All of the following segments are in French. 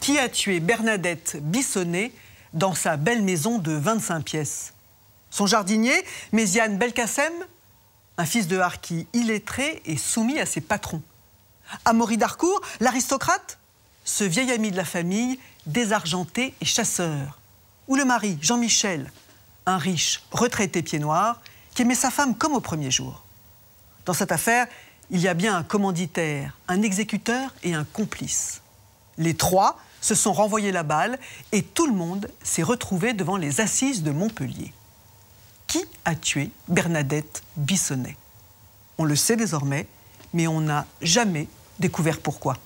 Qui a tué Bernadette Bissonnet dans sa belle maison de 25 pièces? Son jardinier, Méziane Belkacem, un fils de harki illettré et soumis à ses patrons. Amaury d'Harcourt, l'aristocrate, ce vieil ami de la famille, désargenté et chasseur. Ou le mari, Jean-Michel, un riche retraité pied noir, qui aimait sa femme comme au premier jour. Dans cette affaire, il y a bien un commanditaire, un exécuteur et un complice. Les trois se sont renvoyés la balle et tout le monde s'est retrouvé devant les assises de Montpellier. Qui a tué Bernadette Bissonnet? On le sait désormais, mais on n'a jamais découvert pourquoi.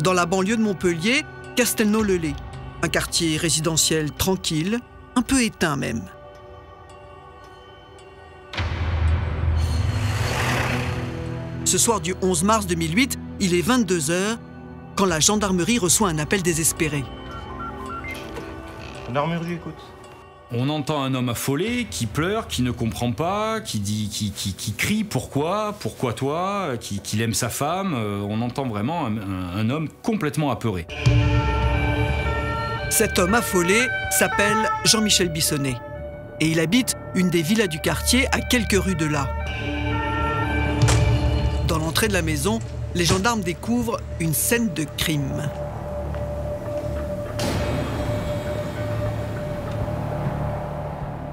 Dans la banlieue de Montpellier, Castelnau-le-Lez, un quartier résidentiel tranquille, un peu éteint même. Ce soir du 11 mars 2008, il est 22 h quand la gendarmerie reçoit un appel désespéré. Gendarmerie, écoute. On entend un homme affolé qui pleure, qui ne comprend pas, qui crie pourquoi toi, qu'il aime sa femme. On entend vraiment un homme complètement apeuré. Cet homme affolé s'appelle Jean-Michel Bissonnet et il habite une des villas du quartier à quelques rues de là. Dans l'entrée de la maison, les gendarmes découvrent une scène de crime.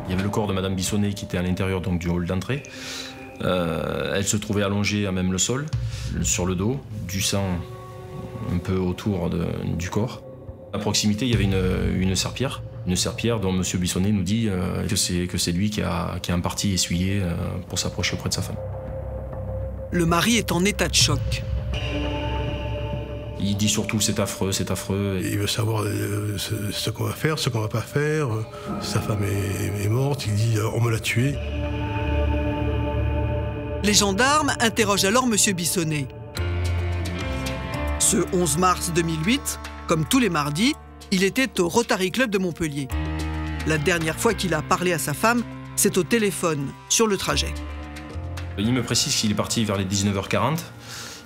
Il y avait le corps de Madame Bissonnet qui était à l'intérieur du hall d'entrée. Elle se trouvait allongée à même le sol, sur le dos, du sang un peu autour du corps. À proximité, il y avait une serpillière. Une serpillière dont M. Bissonnet nous dit que c'est lui qui a en partie essuyé pour s'approcher auprès de sa femme. Le mari est en état de choc. Il dit surtout c'est affreux, c'est affreux. Il veut savoir ce qu'on va faire, ce qu'on va pas faire. Sa femme est morte, il dit on me l'a tuée. Les gendarmes interrogent alors M. Bissonnet. Ce 11 mars 2008, comme tous les mardis, il était au Rotary Club de Montpellier. La dernière fois qu'il a parlé à sa femme, c'est au téléphone, sur le trajet. Il me précise qu'il est parti vers les 19 h 40,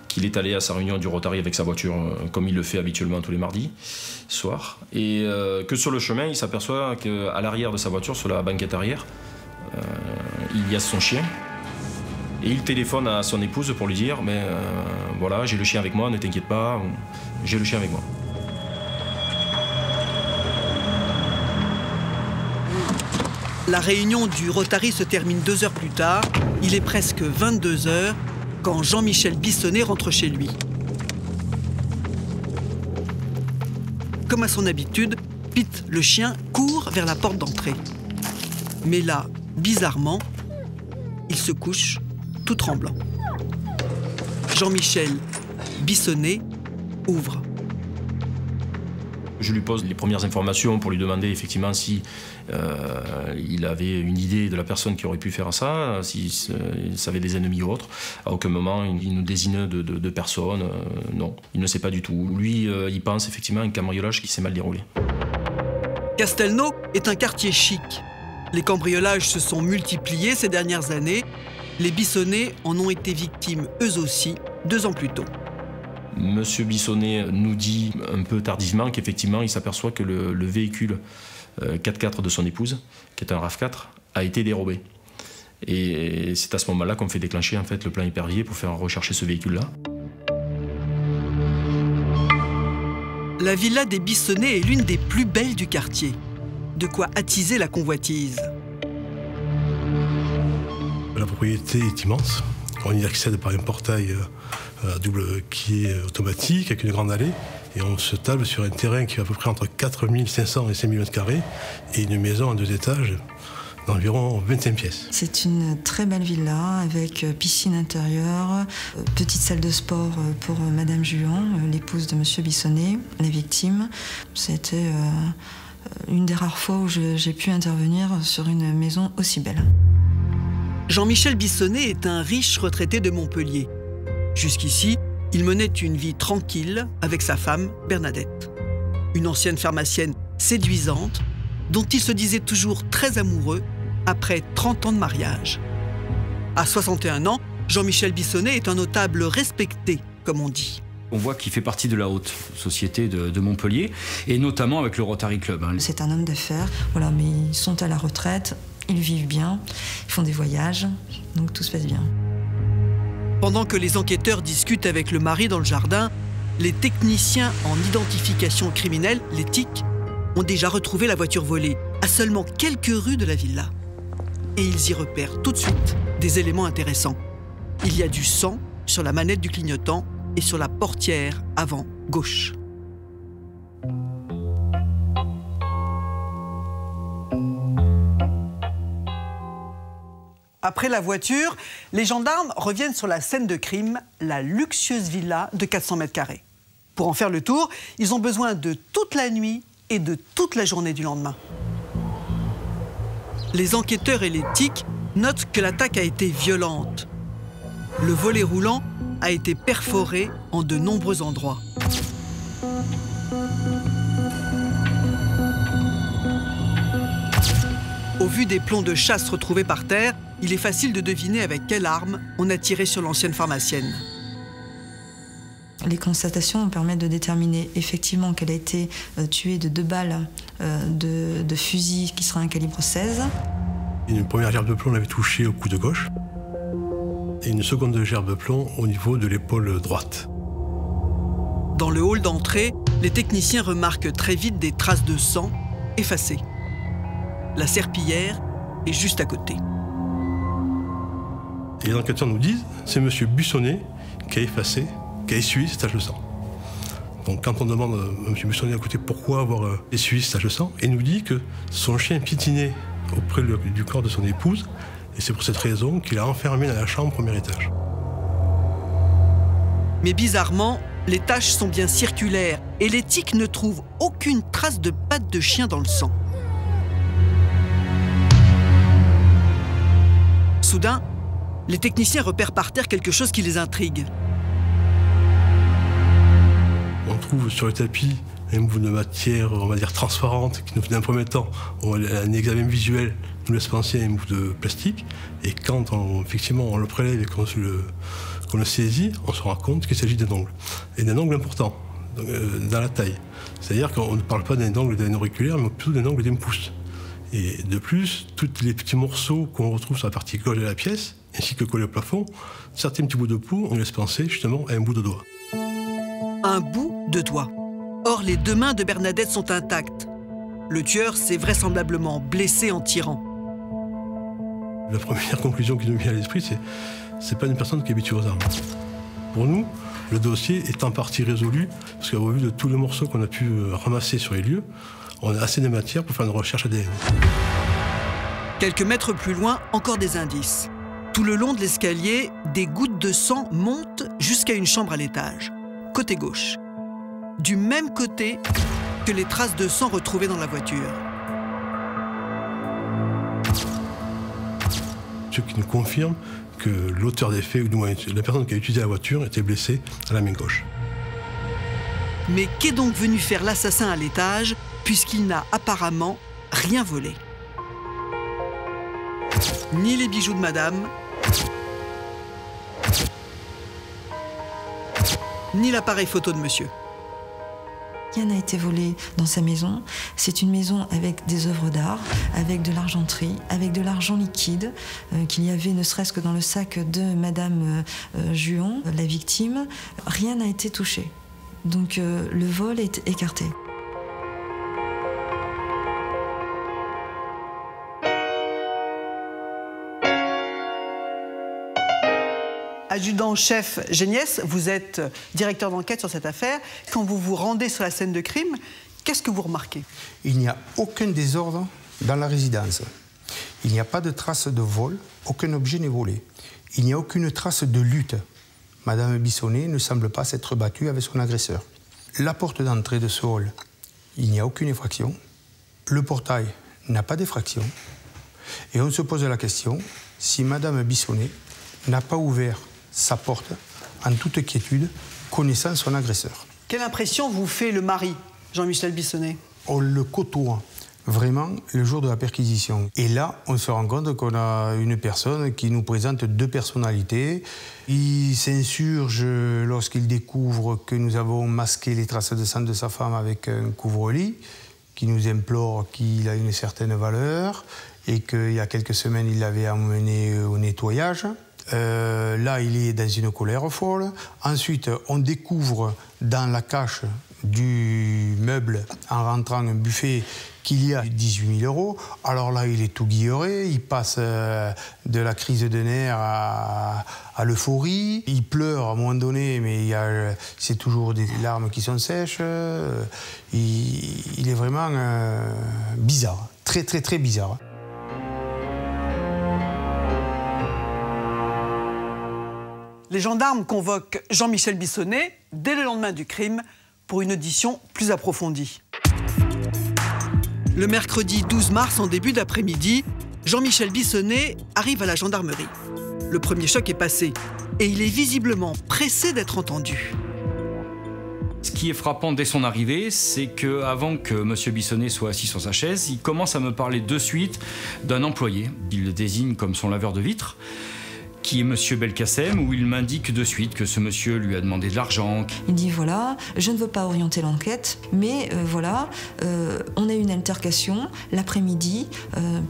qu'il est allé à sa réunion du Rotary avec sa voiture, comme il le fait habituellement tous les mardis soir, et que sur le chemin, il s'aperçoit qu'à l'arrière de sa voiture, sur la banquette arrière, il y a son chien. Et il téléphone à son épouse pour lui dire « mais voilà, j'ai le chien avec moi, ne t'inquiète pas, j'ai le chien avec moi ». La réunion du Rotary se termine 2 heures plus tard. Il est presque 22 h quand Jean-Michel Bissonnet rentre chez lui. Comme à son habitude, Pete, le chien, court vers la porte d'entrée. Mais là, bizarrement, il se couche tout tremblant. Jean-Michel Bissonnet ouvre. Je lui pose les premières informations pour lui demander effectivement si il avait une idée de la personne qui aurait pu faire ça, s'il savait des ennemis ou autre. À aucun moment, il nous désigne de personne. Non, il ne sait pas du tout. Lui, il pense effectivement à un cambriolage qui s'est mal déroulé. Castelnau est un quartier chic. Les cambriolages se sont multipliés ces dernières années. Les Bissonnet en ont été victimes eux aussi 2 ans plus tôt. Monsieur Bissonnet nous dit un peu tardivement qu'effectivement il s'aperçoit que le véhicule 4x4 de son épouse, qui est un RAV4, a été dérobé. Et c'est à ce moment-là qu'on fait déclencher en fait le plan épervier pour faire rechercher ce véhicule-là. La villa des Bissonnet est l'une des plus belles du quartier. De quoi attiser la convoitise. La propriété est immense. On y accède par un portail à double qui est automatique, avec une grande allée. Et on se table sur un terrain qui est à peu près entre 4500 et 5000 m² et une maison en 2 étages d'environ 25 pièces. C'est une très belle villa avec piscine intérieure, petite salle de sport pour Madame Juan, l'épouse de Monsieur Bissonnet, les victimes. C'était une des rares fois où j'ai pu intervenir sur une maison aussi belle. Jean-Michel Bissonnet est un riche retraité de Montpellier. Jusqu'ici, il menait une vie tranquille avec sa femme, Bernadette. Une ancienne pharmacienne séduisante, dont il se disait toujours très amoureux après 30 ans de mariage. À 61 ans, Jean-Michel Bissonnet est un notable respecté, comme on dit. On voit qu'il fait partie de la haute société de Montpellier, et notamment avec le Rotary Club. C'est un homme d'affaires, voilà, mais ils sont à la retraite, ils vivent bien, ils font des voyages, donc tout se passe bien. Pendant que les enquêteurs discutent avec le mari dans le jardin, les techniciens en identification criminelle, les TIC, ont déjà retrouvé la voiture volée, à seulement quelques rues de la villa. Et ils y repèrent tout de suite des éléments intéressants. Il y a du sang sur la manette du clignotant et sur la portière avant gauche. Après la voiture, les gendarmes reviennent sur la scène de crime, la luxueuse villa de 400 mètres carrés. Pour en faire le tour, ils ont besoin de toute la nuit et de toute la journée du lendemain. Les enquêteurs et les TIC notent que l'attaque a été violente. Le volet roulant a été perforé en de nombreux endroits. Au vu des plombs de chasse retrouvés par terre, il est facile de deviner avec quelle arme on a tiré sur l'ancienne pharmacienne. Les constatations permettent de déterminer effectivement qu'elle a été tuée de 2 balles de fusil qui sera un calibre 16. Une première gerbe de plomb l'avait touchée au cou de gauche et une seconde gerbe de plomb au niveau de l'épaule droite. Dans le hall d'entrée, les techniciens remarquent très vite des traces de sang effacées. La serpillière est juste à côté. Et les enquêteurs nous disent, c'est M. Bissonnet qui a effacé, qui a essuyé ces taches de sang. Donc quand on demande à M. Bissonnet à côté pourquoi avoir essuyé ces taches de sang, il nous dit que son chien piétinait auprès du corps de son épouse, et c'est pour cette raison qu'il a enfermé dans la chambre au premier étage. Mais bizarrement, les taches sont bien circulaires et les TIC ne trouvent aucune trace de pattes de chien dans le sang. Soudain, les techniciens repèrent par terre quelque chose qui les intrigue. On trouve sur le tapis un bout de matière, on va dire transparente, qui nous fait d'un premier temps, un examen visuel nous laisse penser à un bout de plastique. Et quand effectivement on le prélève et qu'on le saisit, on se rend compte qu'il s'agit d'un ongle. Et d'un ongle important, dans la taille. C'est-à-dire qu'on ne parle pas d'un ongle d'un auriculaire, mais plutôt d'un ongle d'un pouce. Et de plus, tous les petits morceaux qu'on retrouve sur la partie gauche de la pièce, ainsi que collés au plafond, certains petits bouts de peau, on laisse penser justement à un bout de doigt. Un bout de doigt. Or, les 2 mains de Bernadette sont intactes. Le tueur s'est vraisemblablement blessé en tirant. La première conclusion qui nous vient à l'esprit, c'est pas une personne qui est habituée aux armes. Pour nous, le dossier est en partie résolu, parce qu'au vu de tous les morceaux qu'on a pu ramasser sur les lieux, on a assez de matière pour faire une recherche ADN. Quelques mètres plus loin, encore des indices. Tout le long de l'escalier, des gouttes de sang montent jusqu'à une chambre à l'étage, côté gauche. Du même côté que les traces de sang retrouvées dans la voiture. Ce qui nous confirme que l'auteur des faits, ou du moins la personne qui a utilisé la voiture, était blessée à la main gauche. Mais qu'est donc venu faire l'assassin à l'étage, puisqu'il n'a apparemment rien volé? Ni les bijoux de madame, ni l'appareil photo de monsieur. Rien n'a été volé dans sa maison. C'est une maison avec des œuvres d'art, avec de l'argenterie, avec de l'argent liquide qu'il y avait ne serait-ce que dans le sac de Madame Juon, la victime. Rien n'a été touché. Donc le vol est écarté. Adjudant-chef Géniès, vous êtes directeur d'enquête sur cette affaire. Quand vous vous rendez sur la scène de crime, qu'est-ce que vous remarquez? Il n'y a aucun désordre dans la résidence. Il n'y a pas de trace de vol, aucun objet n'est volé. Il n'y a aucune trace de lutte. Madame Bissonnet ne semble pas s'être battue avec son agresseur. La porte d'entrée de ce hall, il n'y a aucune effraction. Le portail n'a pas d'effraction. Et on se pose la question si Madame Bissonnet n'a pas ouvert sa porte en toute quiétude, connaissant son agresseur. Quelle impression vous fait le mari, Jean-Michel Bissonnet? On le côtoie vraiment le jour de la perquisition. Et là, on se rend compte qu'on a une personne qui nous présente 2 personnalités. Il s'insurge lorsqu'il découvre que nous avons masqué les traces de sang de sa femme avec un couvre-lit, qui nous implore qu'il a une certaine valeur et qu'il y a quelques semaines, il l'avait emmené au nettoyage. Là, il est dans une colère folle. Ensuite, on découvre dans la cache du meuble, en rentrant un buffet, qu'il y a 18 000 €. Alors là, il est tout guilleré, il passe de la crise de nerfs à l'euphorie. Il pleure à un moment donné, mais c'est toujours des larmes qui sont sèches. Il est vraiment bizarre, très très très bizarre. Les gendarmes convoquent Jean-Michel Bissonnet dès le lendemain du crime pour une audition plus approfondie. Le mercredi 12 mars, en début d'après-midi, Jean-Michel Bissonnet arrive à la gendarmerie. Le premier choc est passé et il est visiblement pressé d'être entendu. Ce qui est frappant dès son arrivée, c'est qu'avant que M. Bissonnet soit assis sur sa chaise, il commence à me parler de suite d'un employé. Il le désigne comme son laveur de vitres, qui est M. Belkacem, où il m'indique de suite que ce monsieur lui a demandé de l'argent. Il dit voilà, je ne veux pas orienter l'enquête, mais voilà, on a eu une altercation l'après-midi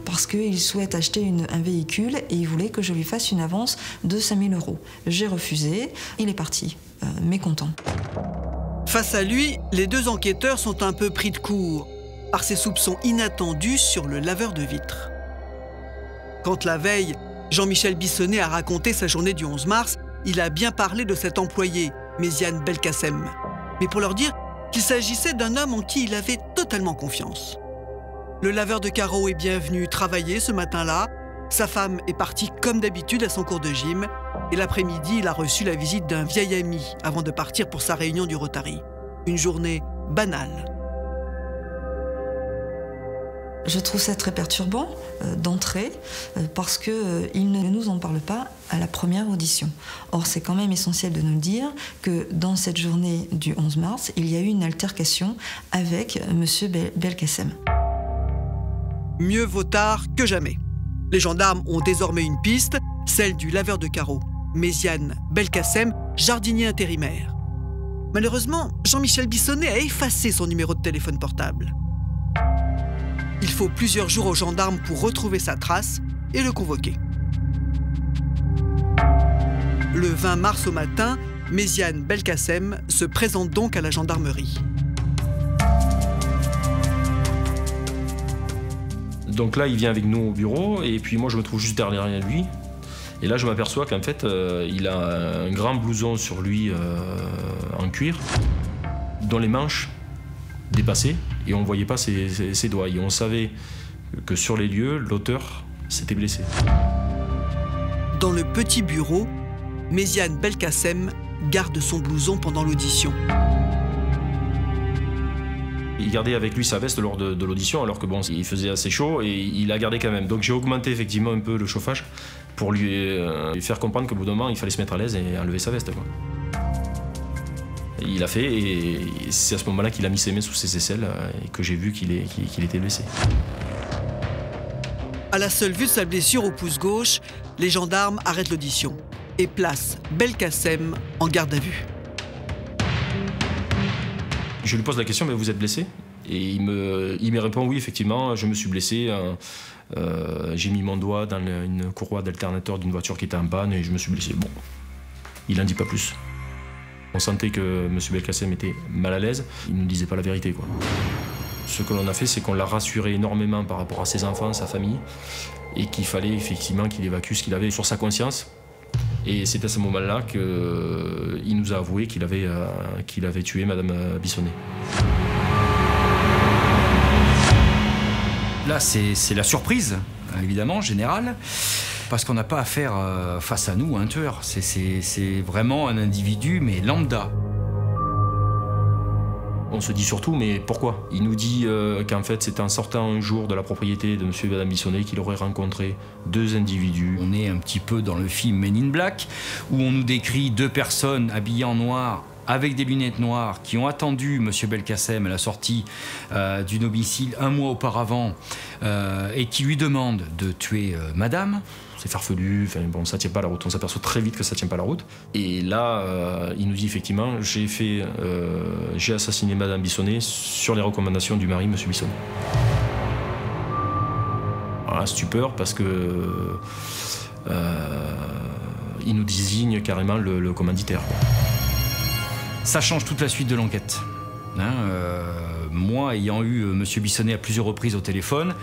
parce qu'il souhaite acheter un véhicule et il voulait que je lui fasse une avance de 5 000 €. J'ai refusé, il est parti, mécontent. Face à lui, les 2 enquêteurs sont un peu pris de court par ces soupçons inattendus sur le laveur de vitres. Quand la veille, Jean-Michel Bissonnet a raconté sa journée du 11 mars, il a bien parlé de cet employé, Méziane Belkacem, mais pour leur dire qu'il s'agissait d'un homme en qui il avait totalement confiance. Le laveur de carreaux est bien venu travailler ce matin-là, sa femme est partie comme d'habitude à son cours de gym, et l'après-midi, il a reçu la visite d'un vieil ami avant de partir pour sa réunion du Rotary. Une journée banale. Je trouve ça très perturbant d'entrer parce qu'il ne nous en parle pas à la première audition. Or, c'est quand même essentiel de nous dire que dans cette journée du 11 mars, il y a eu une altercation avec M. Belkacem. Mieux vaut tard que jamais. Les gendarmes ont désormais une piste, celle du laveur de carreaux, Méziane Belkacem, jardinier intérimaire. Malheureusement, Jean-Michel Bissonnet a effacé son numéro de téléphone portable. Il faut plusieurs jours aux gendarmes pour retrouver sa trace et le convoquer. Le 20 mars au matin, Méziane Belkacem se présente donc à la gendarmerie. Donc là, il vient avec nous au bureau et puis moi, je me trouve juste derrière lui. Et là, je m'aperçois qu'en fait, il a un grand blouson sur lui en cuir, dont les manches dépassaient. Et on ne voyait pas ses doigts. Et on savait que sur les lieux, l'auteur s'était blessé. Dans le petit bureau, Méziane Belkacem garde son blouson pendant l'audition. Il gardait avec lui sa veste lors de l'audition, alors que bon, il faisait assez chaud et il l'a gardé quand même. Donc j'ai augmenté effectivement un peu le chauffage pour lui faire comprendre qu'au bout d'un moment, il fallait se mettre à l'aise et enlever sa veste, quoi. Il a fait et c'est à ce moment-là qu'il a mis ses mains sous ses aisselles et que j'ai vu qu'il était blessé. À la seule vue de sa blessure au pouce gauche, les gendarmes arrêtent l'audition et placent Belkacem en garde à vue. Je lui pose la question, mais vous êtes blessé? Et il me répond oui, effectivement, je me suis blessé. J'ai mis mon doigt dans une courroie d'alternateur d'une voiture qui était en panne et je me suis blessé. Bon, il n'en dit pas plus. On sentait que M. Belkacem était mal à l'aise, il ne nous disait pas la vérité, quoi. Ce que l'on a fait, c'est qu'on l'a rassuré énormément par rapport à ses enfants, sa famille, et qu'il fallait effectivement qu'il évacue ce qu'il avait sur sa conscience. Et c'est à ce moment-là qu'il nous a avoué qu'il avait tué Mme Bissonnet. Là, c'est la surprise, évidemment, générale, parce qu'on n'a pas affaire face à nous à un tueur. C'est vraiment un individu, mais lambda. On se dit surtout, mais pourquoi? Il nous dit qu'en fait, c'est en sortant un jour de la propriété de M. et Mme Bissonnet qu'il aurait rencontré 2 individus. On est un petit peu dans le film Men in Black, où on nous décrit 2 personnes habillées en noir avec des lunettes noires, qui ont attendu M. Belkacem à la sortie du domicile un mois auparavant et qui lui demandent de tuer madame. C'est farfelu, enfin, bon, ça tient pas la route. On s'aperçoit très vite que ça tient pas la route. Et là, il nous dit effectivement, j'ai assassiné madame Bissonnet sur les recommandations du mari, M. Bissonnet. Alors, stupeur parce que il nous désigne carrément le commanditaire. Ça change toute la suite de l'enquête. Moi, ayant eu M. Bissonnet à plusieurs reprises au téléphone,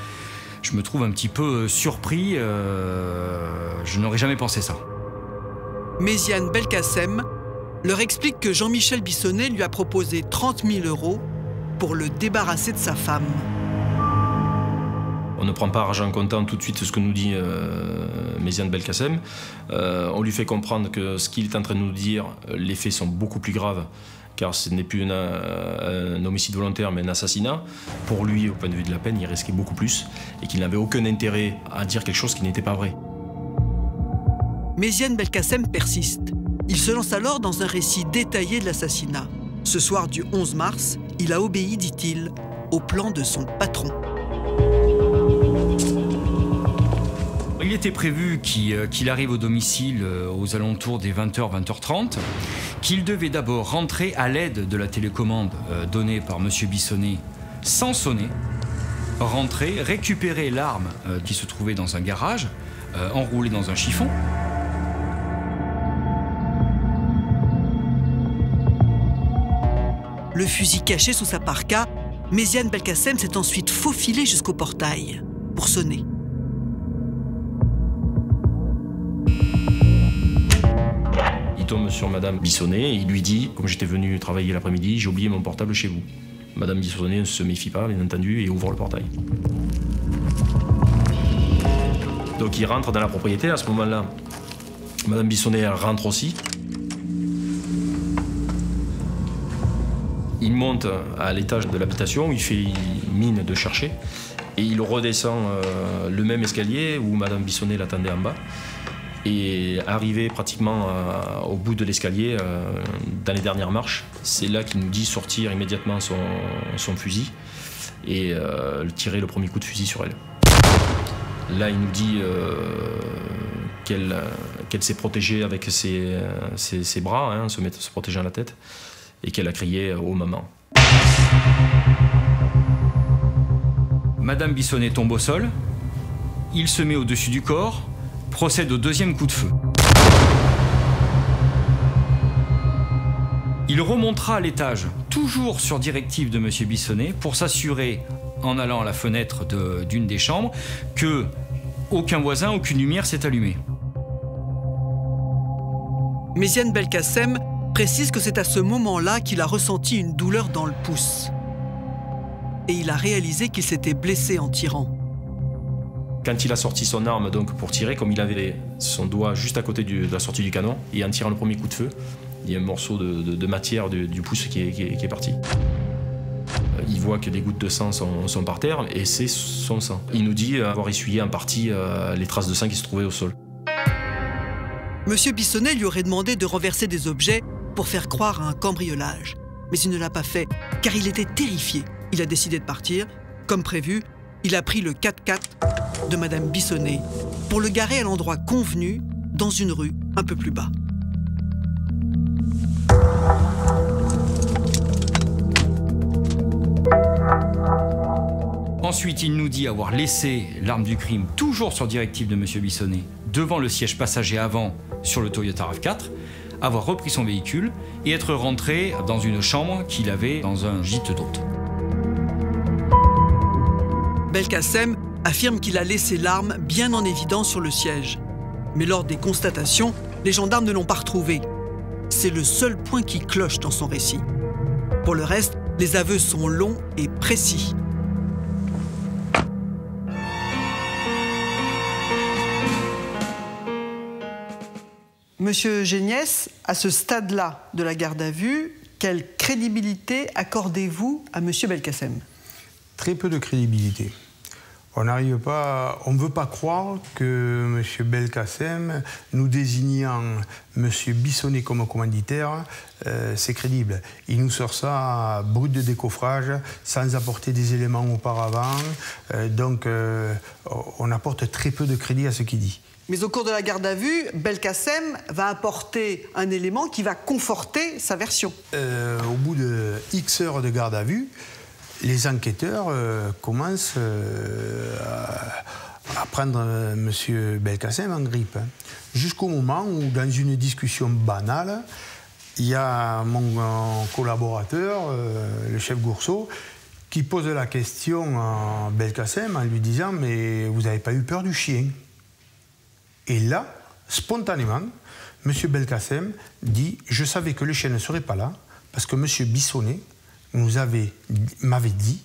je me trouve un petit peu surpris. Je n'aurais jamais pensé ça. Méziane Belkacem leur explique que Jean-Michel Bissonnet lui a proposé 30 000 € pour le débarrasser de sa femme. On ne prend pas argent comptant tout de suite, ce que nous dit Méziane Belkacem. On lui fait comprendre que ce qu'il est en train de nous dire, les faits sont beaucoup plus graves, car ce n'est plus un homicide volontaire, mais un assassinat. Pour lui, au point de vue de la peine, il risquait beaucoup plus et qu'il n'avait aucun intérêt à dire quelque chose qui n'était pas vrai. Méziane Belkacem persiste. Il se lance alors dans un récit détaillé de l'assassinat. Ce soir du 11 mars, il a obéi, dit-il, au plan de son patron. Il était prévu qu'il arrive au domicile aux alentours des 20h, 20h30, qu'il devait d'abord rentrer à l'aide de la télécommande donnée par M. Bissonnet sans sonner, rentrer, récupérer l'arme qui se trouvait dans un garage, enroulée dans un chiffon. Le fusil caché sous sa parka, Méziane Belkacem s'est ensuite faufilé jusqu'au portail pour sonner. Il tombe sur madame Bissonnet et il lui dit, comme j'étais venu travailler l'après-midi, j'ai oublié mon portable chez vous. Madame Bissonnet ne se méfie pas, bien entendu, et ouvre le portail. Donc il rentre dans la propriété, à ce moment-là, madame Bissonnet, elle rentre aussi. Il monte à l'étage de l'habitation, il fait mine de chercher, et il redescend le même escalier où madame Bissonnet l'attendait en bas. Et arrivé pratiquement au bout de l'escalier, dans les dernières marches, c'est là qu'il nous dit sortir immédiatement son fusil et tirer le premier coup de fusil sur elle. Là, il nous dit qu'elle s'est protégée avec ses bras, hein, se protégeant la tête, et qu'elle a crié « Oh maman ». Madame Bissonnet tombe au sol, il se met au-dessus du corps, procède au deuxième coup de feu. Il remontera à l'étage, toujours sur directive de M. Bissonnet, pour s'assurer, en allant à la fenêtre d'une des chambres, que aucun voisin, aucune lumière s'est allumée. Méziane Belkacem précise que c'est à ce moment-là qu'il a ressenti une douleur dans le pouce. Et il a réalisé qu'il s'était blessé en tirant. Quand il a sorti son arme donc, pour tirer, comme il avait son doigt juste à côté de la sortie du canon, et en tirant le premier coup de feu, il y a un morceau de matière du pouce qui est parti. Il voit que des gouttes de sang sont par terre, et c'est son sang. Il nous dit avoir essuyé en partie les traces de sang qui se trouvaient au sol. Monsieur Bissonnet lui aurait demandé de renverser des objets pour faire croire à un cambriolage. Mais il ne l'a pas fait, car il était terrifié. Il a décidé de partir. Comme prévu, il a pris le 4x4 de madame Bissonnet pour le garer à l'endroit convenu, dans une rue un peu plus bas. Ensuite, il nous dit avoir laissé l'arme du crime, toujours sur directive de M. Bissonnet, devant le siège passager avant sur le Toyota RAV4, avoir repris son véhicule et être rentré dans une chambre qu'il avait dans un gîte d'hôte. Belkacem affirme qu'il a laissé l'arme bien en évidence sur le siège. Mais lors des constatations, les gendarmes ne l'ont pas retrouvé. C'est le seul point qui cloche dans son récit. Pour le reste, les aveux sont longs et précis. Monsieur Géniès, à ce stade-là de la garde à vue, quelle crédibilité accordez-vous à Monsieur Belkacem? Très peu de crédibilité. On n'arrive pas, on ne veut pas croire que M. Belkacem, nous désignant M. Bissonnet comme commanditaire, c'est crédible. Il nous sort ça brut de décoffrage, sans apporter des éléments auparavant. Donc, on apporte très peu de crédit à ce qu'il dit. Mais au cours de la garde à vue, Belkacem va apporter un élément qui va conforter sa version. Au bout de X heures de garde à vue, les enquêteurs commencent à prendre M. Belkacem en grippe. Jusqu'au moment où, dans une discussion banale, il y a mon collaborateur, le chef Gourceau, qui pose la question à Belkacem en lui disant « Mais vous n'avez pas eu peur du chien ?» Et là, spontanément, M. Belkacem dit « Je savais que le chien ne serait pas là parce que M. Bissonnet m'avait dit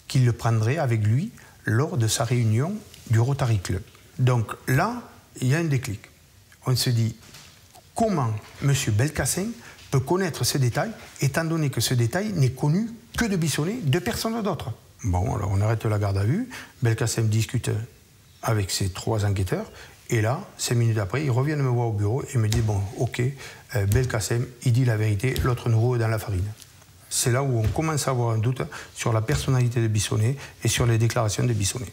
qu'il le prendrait avec lui lors de sa réunion du Rotary Club. » Donc là, il y a un déclic. On se dit, comment M. Belkacem peut connaître ce détail, étant donné que ce détail n'est connu que de Bissonnet, de personne d'autre. Bon, alors on arrête la garde à vue, Belkacem discute avec ses 3 enquêteurs, et là, 5 minutes après, ils reviennent me voir au bureau et me disent, bon, ok, Belkacem, il dit la vérité, l'autre nous roule dans la farine. C'est là où on commence à avoir un doute sur la personnalité de Bissonnet et sur les déclarations de Bissonnet.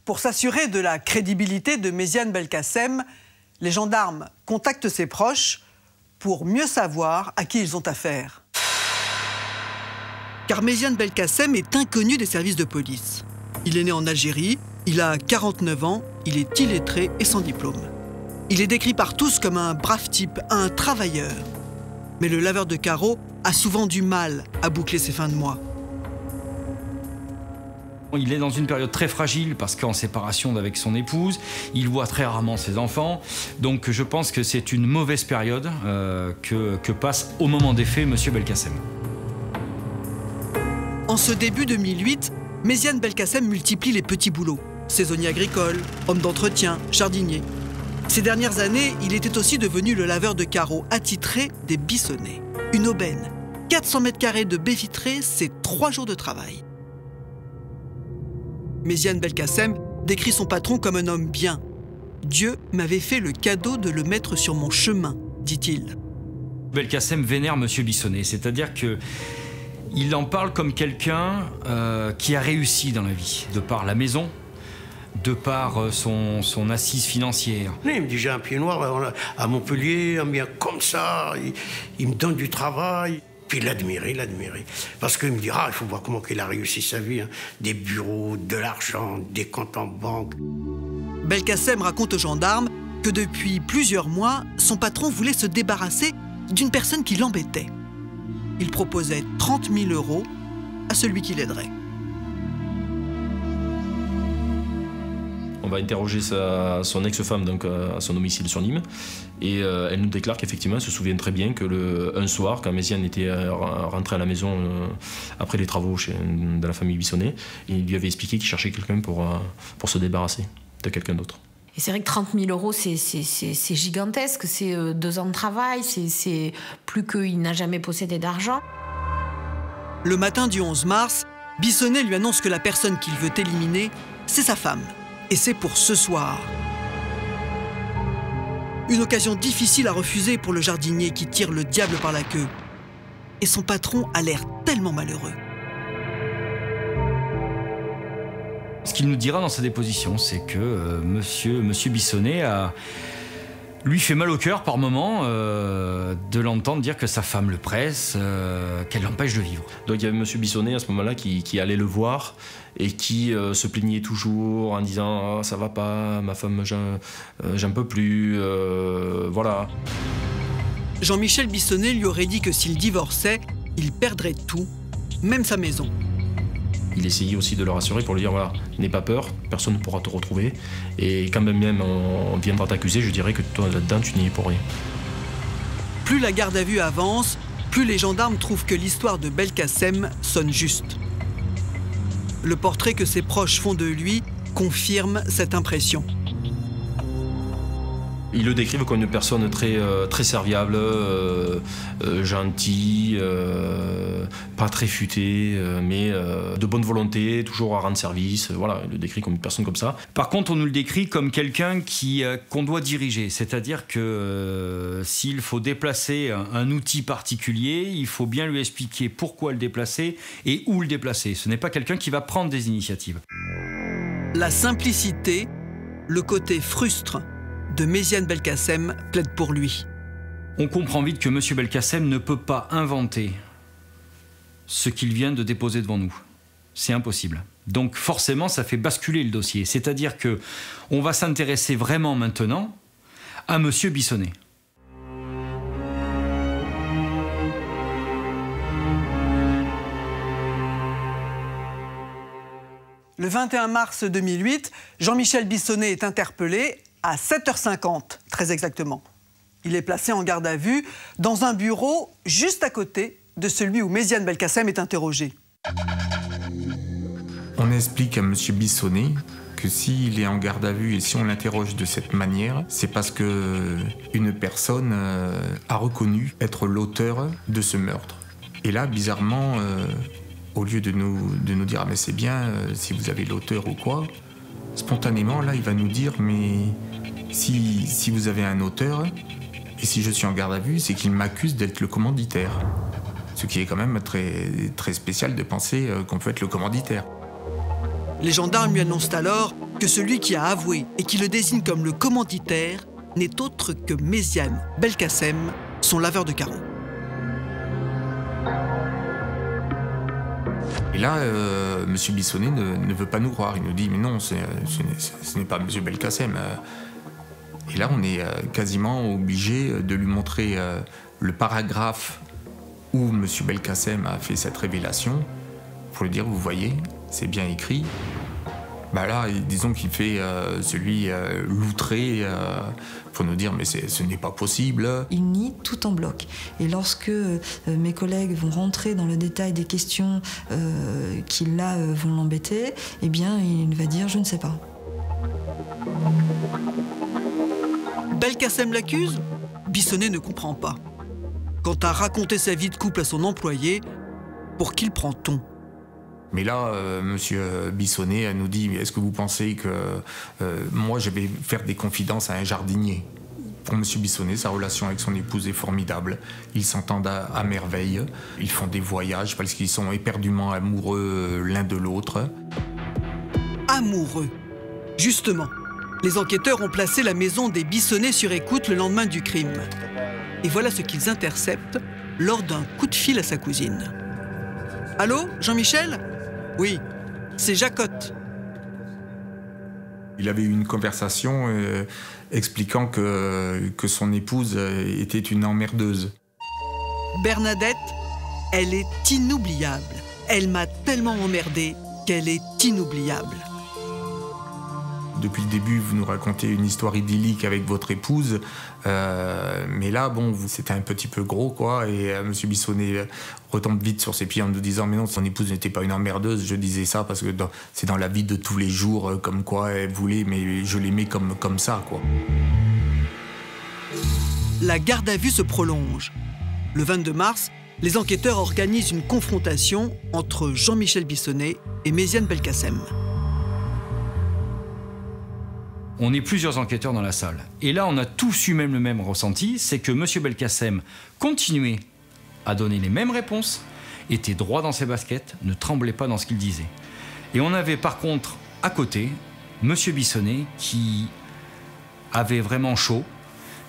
Pour s'assurer de la crédibilité de Méziane Belkacem, les gendarmes contactent ses proches pour mieux savoir à qui ils ont affaire. Car Méziane Belkacem est inconnu des services de police. Il est né en Algérie, il a 49 ans, il est illettré et sans diplôme. Il est décrit par tous comme un brave type, un travailleur. Mais le laveur de carreaux a souvent du mal à boucler ses fins de mois. Il est dans une période très fragile parce qu'en séparation avec son épouse, il voit très rarement ses enfants. Donc je pense que c'est une mauvaise période que passe au moment des faits M. Belkacem. En ce début 2008, Méziane Belkacem multiplie les petits boulots. Saisonnier agricole, homme d'entretien, jardinier. Ces dernières années, il était aussi devenu le laveur de carreaux attitré des Bissonnet. Une aubaine. 400 mètres carrés de baies vitrées, c'est 3 jours de travail. Méziane Belkacem décrit son patron comme un homme bien. « Dieu m'avait fait le cadeau de le mettre sur mon chemin », dit-il. Belkacem vénère M. Bissonnet, c'est-à-dire que il en parle comme quelqu'un qui a réussi dans la vie, de par la maison, de par son assise financière. Il me dit, j'ai un pied noir à Montpellier, un bien comme ça, il me donne du travail. Puis il l'admirait. Parce qu'il me dit, il faut voir comment il a réussi sa vie. Hein. Des bureaux, de l'argent, des comptes en banque. Belkacem raconte aux gendarmes que depuis plusieurs mois, son patron voulait se débarrasser d'une personne qui l'embêtait. Il proposait 30 000 € à celui qui l'aiderait. On va interroger son ex-femme donc à son domicile sur Nîmes et elle nous déclare qu'effectivement elle se souvient très bien que un soir, quand Méziane était rentré à la maison après les travaux de la famille Bissonnet, il lui avait expliqué qu'il cherchait quelqu'un pour se débarrasser de quelqu'un d'autre. Et c'est vrai que 30 000 € c'est gigantesque, c'est 2 ans de travail, c'est plus qu'il n'a jamais possédé d'argent. Le matin du 11 mars, Bissonnet lui annonce que la personne qu'il veut éliminer, c'est sa femme. Et c'est pour ce soir. Une occasion difficile à refuser pour le jardinier qui tire le diable par la queue. Et son patron a l'air tellement malheureux. Ce qu'il nous dira dans sa déposition, c'est que monsieur Bissonnet lui fait mal au cœur par moment de l'entendre dire que sa femme le presse, qu'elle l'empêche de vivre. Donc il y avait M. Bissonnet à ce moment-là qui allait le voir et qui se plaignait toujours en disant « ça va pas, ma femme, j'en peux plus, voilà ». Jean-Michel Bissonnet lui aurait dit que s'il divorçait, il perdrait tout, même sa maison. Il essayait aussi de le rassurer pour lui dire voilà, n'aie pas peur, personne ne pourra te retrouver. Et quand même on viendra t'accuser, je dirais que toi là-dedans tu n'y es pour rien. Plus la garde à vue avance, plus les gendarmes trouvent que l'histoire de Belkacem sonne juste. Le portrait que ses proches font de lui confirme cette impression. Ils le décrivent comme une personne très, très serviable, gentille, pas très futée, mais de bonne volonté, toujours à rendre service. Voilà, il le décrit comme une personne comme ça. Par contre, on nous le décrit comme quelqu'un qu'on doit diriger. C'est-à-dire que s'il faut déplacer un outil particulier, il faut bien lui expliquer pourquoi le déplacer et où le déplacer. Ce n'est pas quelqu'un qui va prendre des initiatives. La simplicité, le côté frustre de Méziane Belkacem plaide pour lui. On comprend vite que M. Belkacem ne peut pas inventer ce qu'il vient de déposer devant nous. C'est impossible. Donc forcément, ça fait basculer le dossier. C'est-à-dire qu'on va s'intéresser vraiment maintenant à M. Bissonnet. Le 21 mars 2008, Jean-Michel Bissonnet est interpellé à 7h50, très exactement. Il est placé en garde à vue dans un bureau juste à côté de celui où Méziane Belkacem est interrogé. On explique à M. Bissonnet que s'il est en garde à vue et si on l'interroge de cette manière, c'est parce qu'une personne a reconnu être l'auteur de ce meurtre. Et là, bizarrement, au lieu de nous dire « mais c'est bien, si vous avez l'auteur ou quoi », spontanément, là, il va nous dire « mais si vous avez un auteur, et si je suis en garde à vue, c'est qu'il m'accuse d'être le commanditaire. » Ce qui est quand même très, très spécial de penser qu'on peut être le commanditaire. Les gendarmes lui annoncent alors que celui qui a avoué et qui le désigne comme le commanditaire n'est autre que Méziane Belkacem, son laveur de carreaux. Et là, M. Bissonnet ne veut pas nous croire. Il nous dit « mais non, ce n'est pas M. Belkacem ». Et là, on est quasiment obligé de lui montrer le paragraphe où M. Belkacem a fait cette révélation pour lui dire « vous voyez, c'est bien écrit ». Bah là, disons qu'il fait celui loutré pour nous dire « mais ce n'est pas possible ». Il nie tout en bloc. Et lorsque mes collègues vont rentrer dans le détail des questions qui, là, vont l'embêter, eh bien, il va dire « je ne sais pas ». Belkacem l'accuse? Bissonnet ne comprend pas. Quant à raconter sa vie de couple à son employé, pour qui le prend-on? Mais là, M. Bissonnet nous dit « est-ce que vous pensez que moi, je vais faire des confidences à un jardinier ?» Pour M. Bissonnet, sa relation avec son épouse est formidable. Ils s'entendent à merveille. Ils font des voyages parce qu'ils sont éperdument amoureux l'un de l'autre. Amoureux. Justement, les enquêteurs ont placé la maison des Bissonnet sur écoute le lendemain du crime. Et voilà ce qu'ils interceptent lors d'un coup de fil à sa cousine. « Allô, Jean-Michel ? Oui, c'est Jacotte. » Il avait eu une conversation expliquant que son épouse était une emmerdeuse. Bernadette, elle est inoubliable. Elle m'a tellement emmerdé qu'elle est inoubliable. Depuis le début, vous nous racontez une histoire idyllique avec votre épouse, mais là, bon, c'était un petit peu gros, quoi, et M. Bissonnet retombe vite sur ses pieds en nous disant « mais non, son épouse n'était pas une emmerdeuse, je disais ça parce que c'est dans la vie de tous les jours, comme quoi elle voulait, mais je l'aimais comme ça, quoi. » La garde à vue se prolonge. Le 22 mars, les enquêteurs organisent une confrontation entre Jean-Michel Bissonnet et Méziane Belkacem. On est plusieurs enquêteurs dans la salle. Et là, on a tous eu même le même ressenti, c'est que M. Belkacem continuait à donner les mêmes réponses, était droit dans ses baskets, ne tremblait pas dans ce qu'il disait. Et on avait par contre, à côté, M. Bissonnet qui avait vraiment chaud,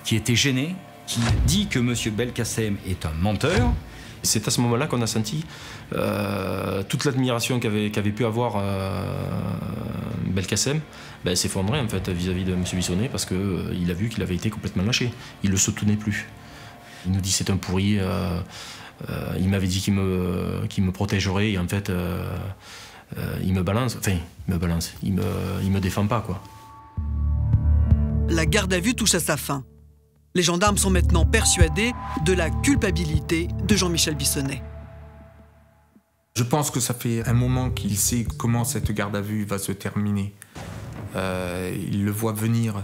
qui était gêné, qui dit que M. Belkacem est un menteur. C'est à ce moment-là qu'on a senti toute l'admiration qu'avait pu avoir Belkacem s'effondrer en fait, vis-à-vis de M. Bissonnet parce qu'il a vu qu'il avait été complètement lâché. Il ne le soutenait plus. Il nous dit c'est un pourri, il m'avait dit qu'il me protégerait et en fait il me balance, il me défend pas, quoi. La garde à vue touche à sa fin. Les gendarmes sont maintenant persuadés de la culpabilité de Jean-Michel Bissonnet. Je pense que ça fait un moment qu'il sait comment cette garde à vue va se terminer. Il le voit venir.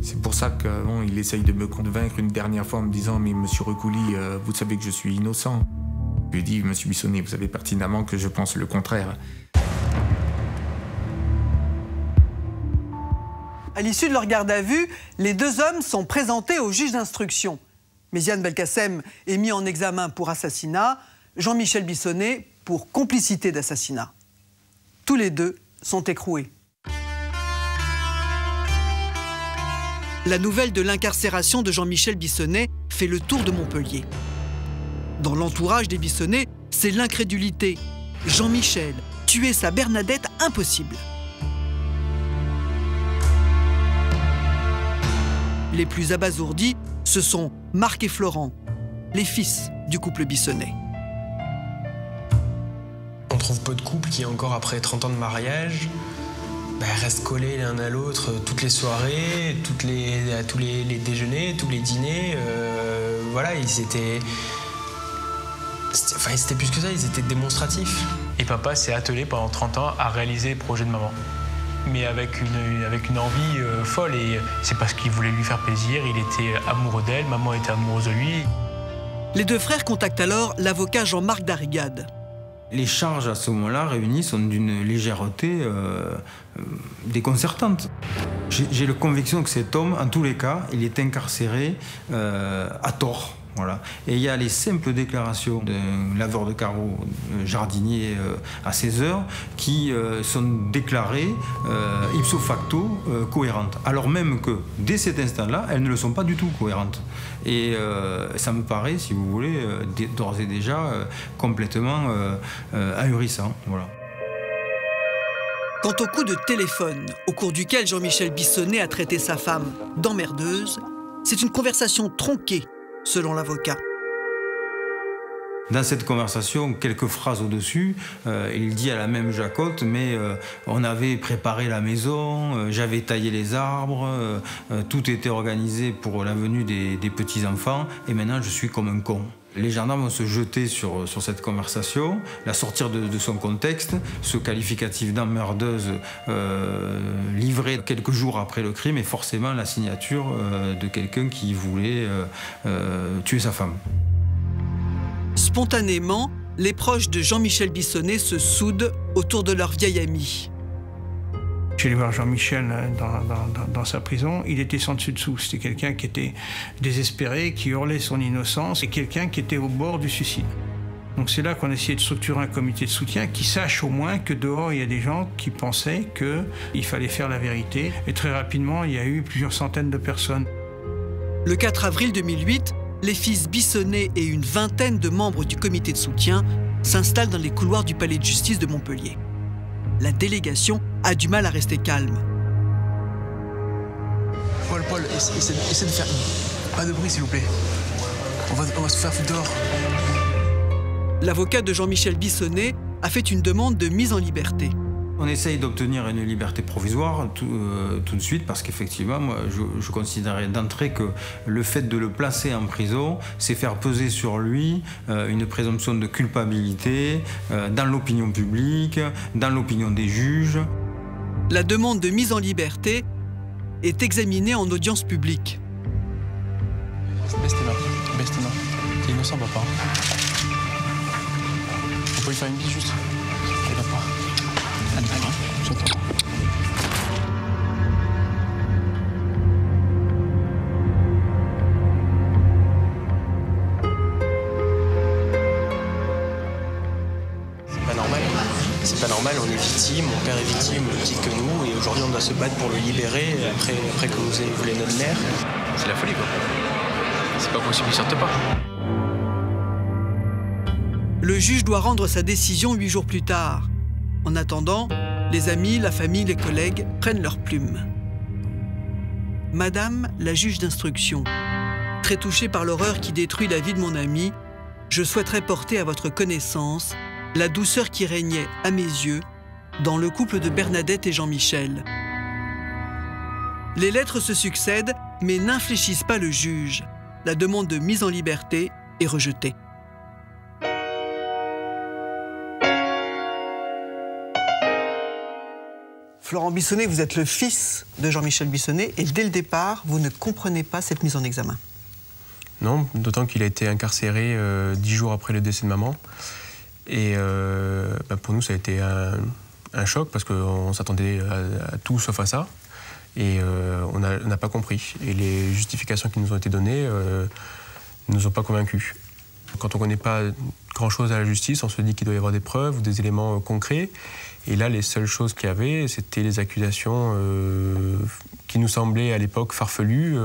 C'est pour ça qu'il essaye de me convaincre une dernière fois en me disant « Mais monsieur Recouli, vous savez que je suis innocent ». Je lui dis « Monsieur Bissonnet, vous savez pertinemment que je pense le contraire ». À l'issue de leur garde à vue, les deux hommes sont présentés au juge d'instruction. Méziane Belkacem est mis en examen pour assassinat, Jean-Michel Bissonnet pour complicité d'assassinat. Tous les deux sont écroués. La nouvelle de l'incarcération de Jean-Michel Bissonnet fait le tour de Montpellier. Dans l'entourage des Bissonnet, c'est l'incrédulité. Jean-Michel, tuer sa Bernadette, impossible. Les plus abasourdis, ce sont Marc et Florent, les fils du couple Bissonnet. On trouve peu de couples qui, encore après 30 ans de mariage, restent collés l'un à l'autre toutes les soirées, tous les déjeuners, tous les dîners. Voilà, ils étaient plus que ça, ils étaient démonstratifs. Et papa s'est attelé pendant 30 ans à réaliser le projet de maman. Mais avec une envie folle, et c'est parce qu'il voulait lui faire plaisir, il était amoureux d'elle, maman était amoureuse de lui. Les deux frères contactent alors l'avocat Jean-Marc Darrigade. Les charges à ce moment-là réunies sont d'une légèreté déconcertante. J'ai la conviction que cet homme, en tous les cas, il est incarcéré à tort. Voilà. Et il y a les simples déclarations d'un laveur de carreaux jardinier à 16 heures qui sont déclarées ipso facto cohérentes. Alors même que, dès cet instant-là, elles ne le sont pas du tout cohérentes. Et ça me paraît, si vous voulez, d'ores et déjà complètement ahurissant. Voilà. Quant au coup de téléphone, au cours duquel Jean-Michel Bissonnet a traité sa femme d'emmerdeuse, c'est une conversation tronquée, selon l'avocat. Dans cette conversation, quelques phrases au-dessus, il dit à la même Jacotte, mais on avait préparé la maison, j'avais taillé les arbres, tout était organisé pour la venue des petits-enfants, et maintenant je suis comme un con. Les gendarmes vont se jeter sur cette conversation, la sortir de son contexte, ce qualificatif d'emmerdeuse livré quelques jours après le crime est forcément la signature de quelqu'un qui voulait tuer sa femme. Spontanément, les proches de Jean-Michel Bissonnet se soudent autour de leur vieil ami. Je suis allé voir Jean-Michel dans sa prison. Il était sans dessus dessous. C'était quelqu'un qui était désespéré, qui hurlait son innocence, et quelqu'un qui était au bord du suicide. Donc c'est là qu'on a essayé de structurer un comité de soutien qui sache au moins que dehors, il y a des gens qui pensaient qu'il fallait faire la vérité. Et très rapidement, il y a eu plusieurs centaines de personnes. Le 4 avril 2008, les fils Bissonnet et une vingtaine de membres du comité de soutien s'installent dans les couloirs du palais de justice de Montpellier. La délégation a du mal à rester calme. Paul, essaie de faire pas de bruit, s'il vous plaît. On va se faire foutre dehors. L'avocat de Jean-Michel Bissonnet a fait une demande de mise en liberté. On essaye d'obtenir une liberté provisoire tout de suite parce qu'effectivement, moi, je considérais d'entrée que le fait de le placer en prison, c'est faire peser sur lui une présomption de culpabilité dans l'opinion publique, dans l'opinion des juges. La demande de mise en liberté est examinée en audience publique. Baisse tes mains. T'es innocent, papa. On peut lui faire une bise juste. Je vais pas. J'attends. C'est pas normal, on est victime, mon père est victime, le titre que nous, et aujourd'hui on doit se battre pour le libérer après que vous ayez volé notre mère. C'est la folie, quoi. C'est pas possible, il sorte pas. Le juge doit rendre sa décision 8 jours plus tard. En attendant, les amis, la famille, les collègues prennent leurs plumes. Madame la juge d'instruction, très touchée par l'horreur qui détruit la vie de mon ami, je souhaiterais porter à votre connaissance la douceur qui régnait, à mes yeux, dans le couple de Bernadette et Jean-Michel. Les lettres se succèdent, mais n'infléchissent pas le juge. La demande de mise en liberté est rejetée. Florent Bissonnet, vous êtes le fils de Jean-Michel Bissonnet et dès le départ, vous ne comprenez pas cette mise en examen. Non, d'autant qu'il a été incarcéré 10 jours après le décès de maman. Et pour nous, ça a été un choc parce qu'on s'attendait à tout sauf à ça. Et on n'a pas compris. Et les justifications qui nous ont été données ne nous ont pas convaincus. Quand on ne connaît pas grand-chose à la justice, on se dit qu'il doit y avoir des preuves ou des éléments concrets. Et là, les seules choses qu'il y avait, c'était les accusations qui nous semblaient à l'époque farfelues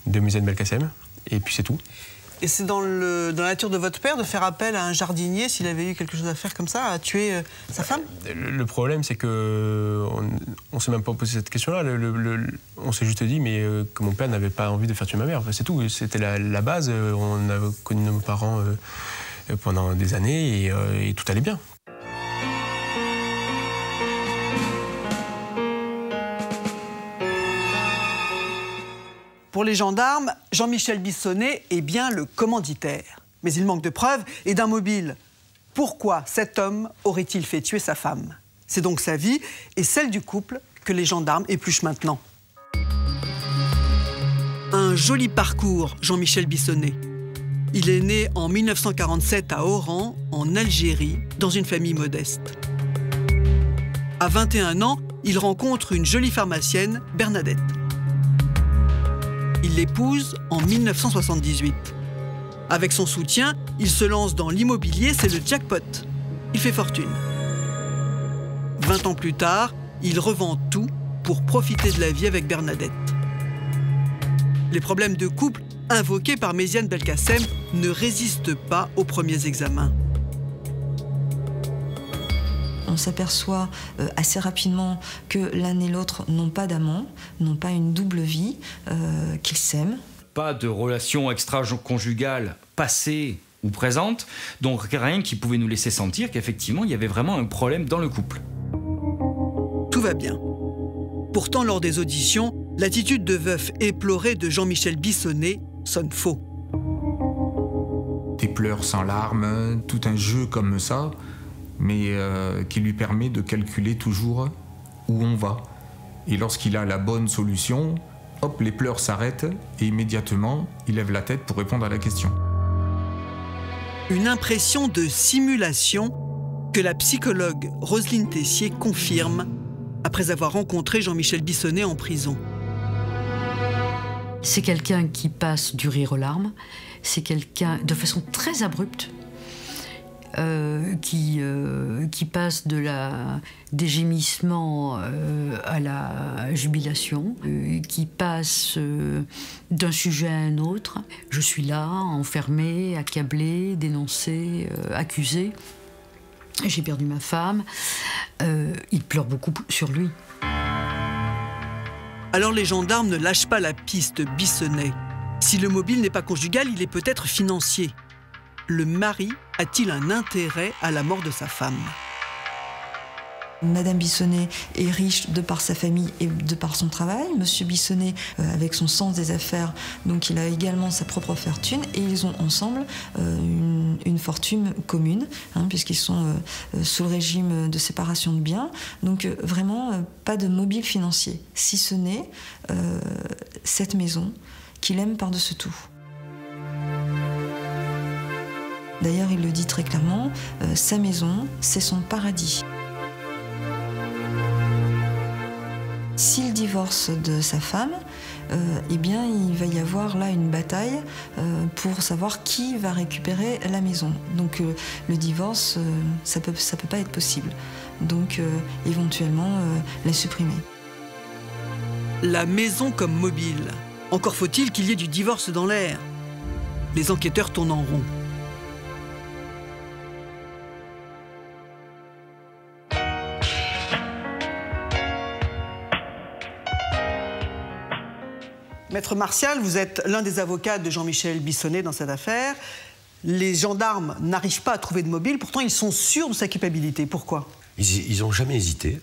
de Méziane Belkacem. Et puis c'est tout. Et c'est dans la nature de votre père de faire appel à un jardinier, s'il avait eu quelque chose à faire comme ça, à tuer sa femme? Le problème, c'est qu'on ne s'est même pas posé cette question-là. On s'est juste dit que mon père n'avait pas envie de faire tuer ma mère. C'est tout. C'était la base. On a connu nos parents pendant des années et tout allait bien. Pour les gendarmes, Jean-Michel Bissonnet est bien le commanditaire. Mais il manque de preuves et d'un mobile. Pourquoi cet homme aurait-il fait tuer sa femme? C'est donc sa vie et celle du couple que les gendarmes épluchent maintenant. Un joli parcours, Jean-Michel Bissonnet. Il est né en 1947 à Oran, en Algérie, dans une famille modeste. À 21 ans, il rencontre une jolie pharmacienne, Bernadette. Il l'épouse en 1978. Avec son soutien, il se lance dans l'immobilier, c'est le jackpot. Il fait fortune. 20 ans plus tard, il revend tout pour profiter de la vie avec Bernadette. Les problèmes de couple invoqués par Méziane Belkacem ne résistent pas aux premiers examens. On s'aperçoit assez rapidement que l'un et l'autre n'ont pas d'amant, n'ont pas une double vie, qu'ils s'aiment. Pas de relation extra-conjugale passée ou présente, donc rien qui pouvait nous laisser sentir qu'effectivement il y avait vraiment un problème dans le couple. Tout va bien. Pourtant, lors des auditions, l'attitude de veuf éplorée de Jean-Michel Bissonnet sonne faux. Des pleurs sans larmes, tout un jeu comme ça, mais qui lui permet de calculer toujours où on va. Et lorsqu'il a la bonne solution, hop, les pleurs s'arrêtent et immédiatement, il lève la tête pour répondre à la question. Une impression de simulation que la psychologue Roselyne Tessier confirme après avoir rencontré Jean-Michel Bissonnet en prison. C'est quelqu'un qui passe du rire aux larmes, c'est quelqu'un de façon très abrupte, qui passe des gémissements à la jubilation, qui passe d'un sujet à un autre. Je suis là, enfermée, accablée, dénoncée, accusée. J'ai perdu ma femme. Il pleure beaucoup sur lui. Alors les gendarmes ne lâchent pas la piste Bissonnet. Si le mobile n'est pas conjugal, il est peut-être financier. Le mari a-t-il un intérêt à la mort de sa femme? Madame Bissonnet est riche de par sa famille et de par son travail. Monsieur Bissonnet, avec son sens des affaires, donc il a également sa propre fortune et ils ont ensemble une fortune commune, puisqu'ils sont sous le régime de séparation de biens. Donc vraiment pas de mobile financier, si ce n'est cette maison qu'il aime par-dessus tout. D'ailleurs, il le dit très clairement, sa maison, c'est son paradis. S'il divorce de sa femme, eh bien, il va y avoir là une bataille pour savoir qui va récupérer la maison. Donc le divorce, ça peut pas être possible. Donc éventuellement, la supprimer. La maison comme mobile. Encore faut-il qu'il y ait du divorce dans l'air. Les enquêteurs tournent en rond. Maître Martial, vous êtes l'un des avocats de Jean-Michel Bissonnet dans cette affaire. Les gendarmes n'arrivent pas à trouver de mobile, pourtant ils sont sûrs de sa culpabilité. Pourquoi? Ils n'ont jamais hésité.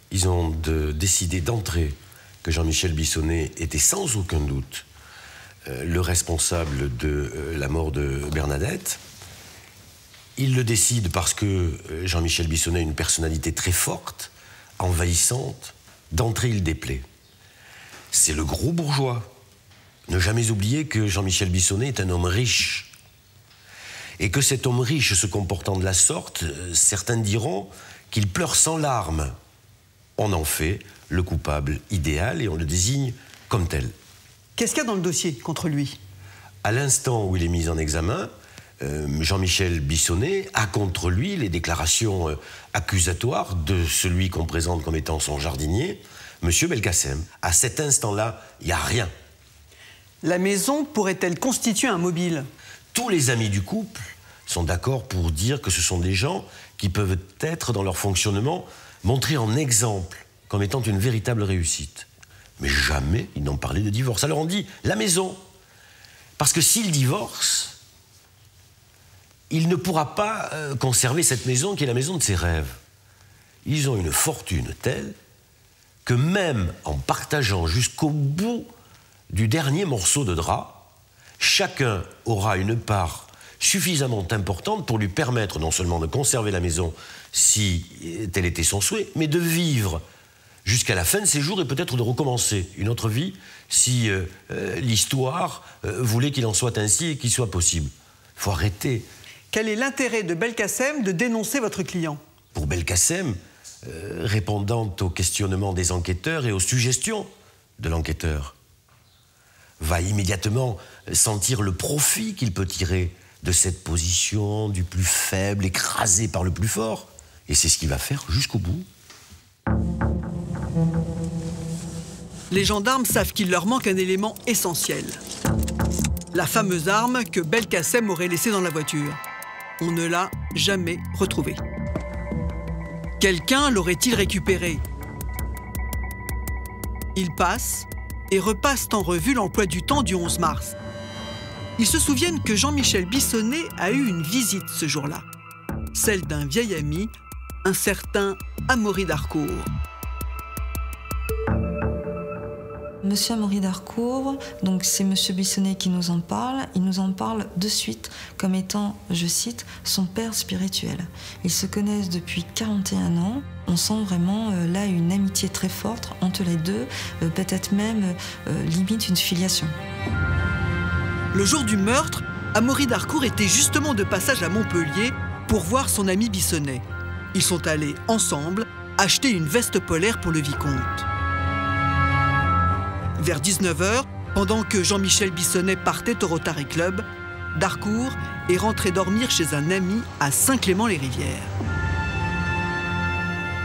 Ils ont décidé d'entrer que Jean-Michel Bissonnet était sans aucun doute le responsable de la mort de Bernadette. Ils le décident parce que Jean-Michel Bissonnet a une personnalité très forte, envahissante, d'entrée il déplaît. C'est le gros bourgeois. Ne jamais oublier que Jean-Michel Bissonnet est un homme riche. Et que cet homme riche se comportant de la sorte, certains diront qu'il pleure sans larmes. On en fait le coupable idéal et on le désigne comme tel. Qu'est-ce qu'il y a dans le dossier contre lui? À l'instant où il est mis en examen, Jean-Michel Bissonnet a contre lui les déclarations accusatoires de celui qu'on présente comme étant son jardinier, M. Belkacem. À cet instant-là, il n'y a rien. La maison pourrait-elle constituer un mobile? Tous les amis du couple sont d'accord pour dire que ce sont des gens qui peuvent être, dans leur fonctionnement, montrés en exemple, comme étant une véritable réussite. Mais jamais ils n'ont parlé de divorce. Alors on dit la maison. Parce que s'il divorce, il ne pourra pas conserver cette maison qui est la maison de ses rêves. Ils ont une fortune telle que même en partageant jusqu'au bout du dernier morceau de drap, chacun aura une part suffisamment importante pour lui permettre non seulement de conserver la maison si tel était son souhait, mais de vivre jusqu'à la fin de ses jours et peut-être de recommencer une autre vie si l'histoire voulait qu'il en soit ainsi et qu'il soit possible. Il faut arrêter. Quel est l'intérêt de Belkacem de dénoncer votre client? Pour Belkacem, répondant aux questionnements des enquêteurs et aux suggestions de l'enquêteur, va immédiatement sentir le profit qu'il peut tirer de cette position du plus faible, écrasé par le plus fort. Et c'est ce qu'il va faire jusqu'au bout. Les gendarmes savent qu'il leur manque un élément essentiel. La fameuse arme que Belkacem aurait laissée dans la voiture. On ne l'a jamais retrouvée. Quelqu'un l'aurait-il récupérée? Ils passent et repassent en revue l'emploi du temps du 11 mars. Ils se souviennent que Jean-Michel Bissonnet a eu une visite ce jour-là. Celle d'un vieil ami, un certain Amaury d'Harcourt. Monsieur Amaury d'Harcourt, donc c'est Monsieur Bissonnet qui nous en parle. Il nous en parle de suite comme étant, je cite, son père spirituel. Ils se connaissent depuis 41 ans. On sent vraiment là une amitié très forte entre les deux, peut-être même limite une filiation. Le jour du meurtre, Amaury d'Harcourt était justement de passage à Montpellier pour voir son ami Bissonnet. Ils sont allés ensemble acheter une veste polaire pour le vicomte. Vers 19h, pendant que Jean-Michel Bissonnet partait au Rotary Club, d'Harcourt est rentré dormir chez un ami à Saint-Clément-les-Rivières.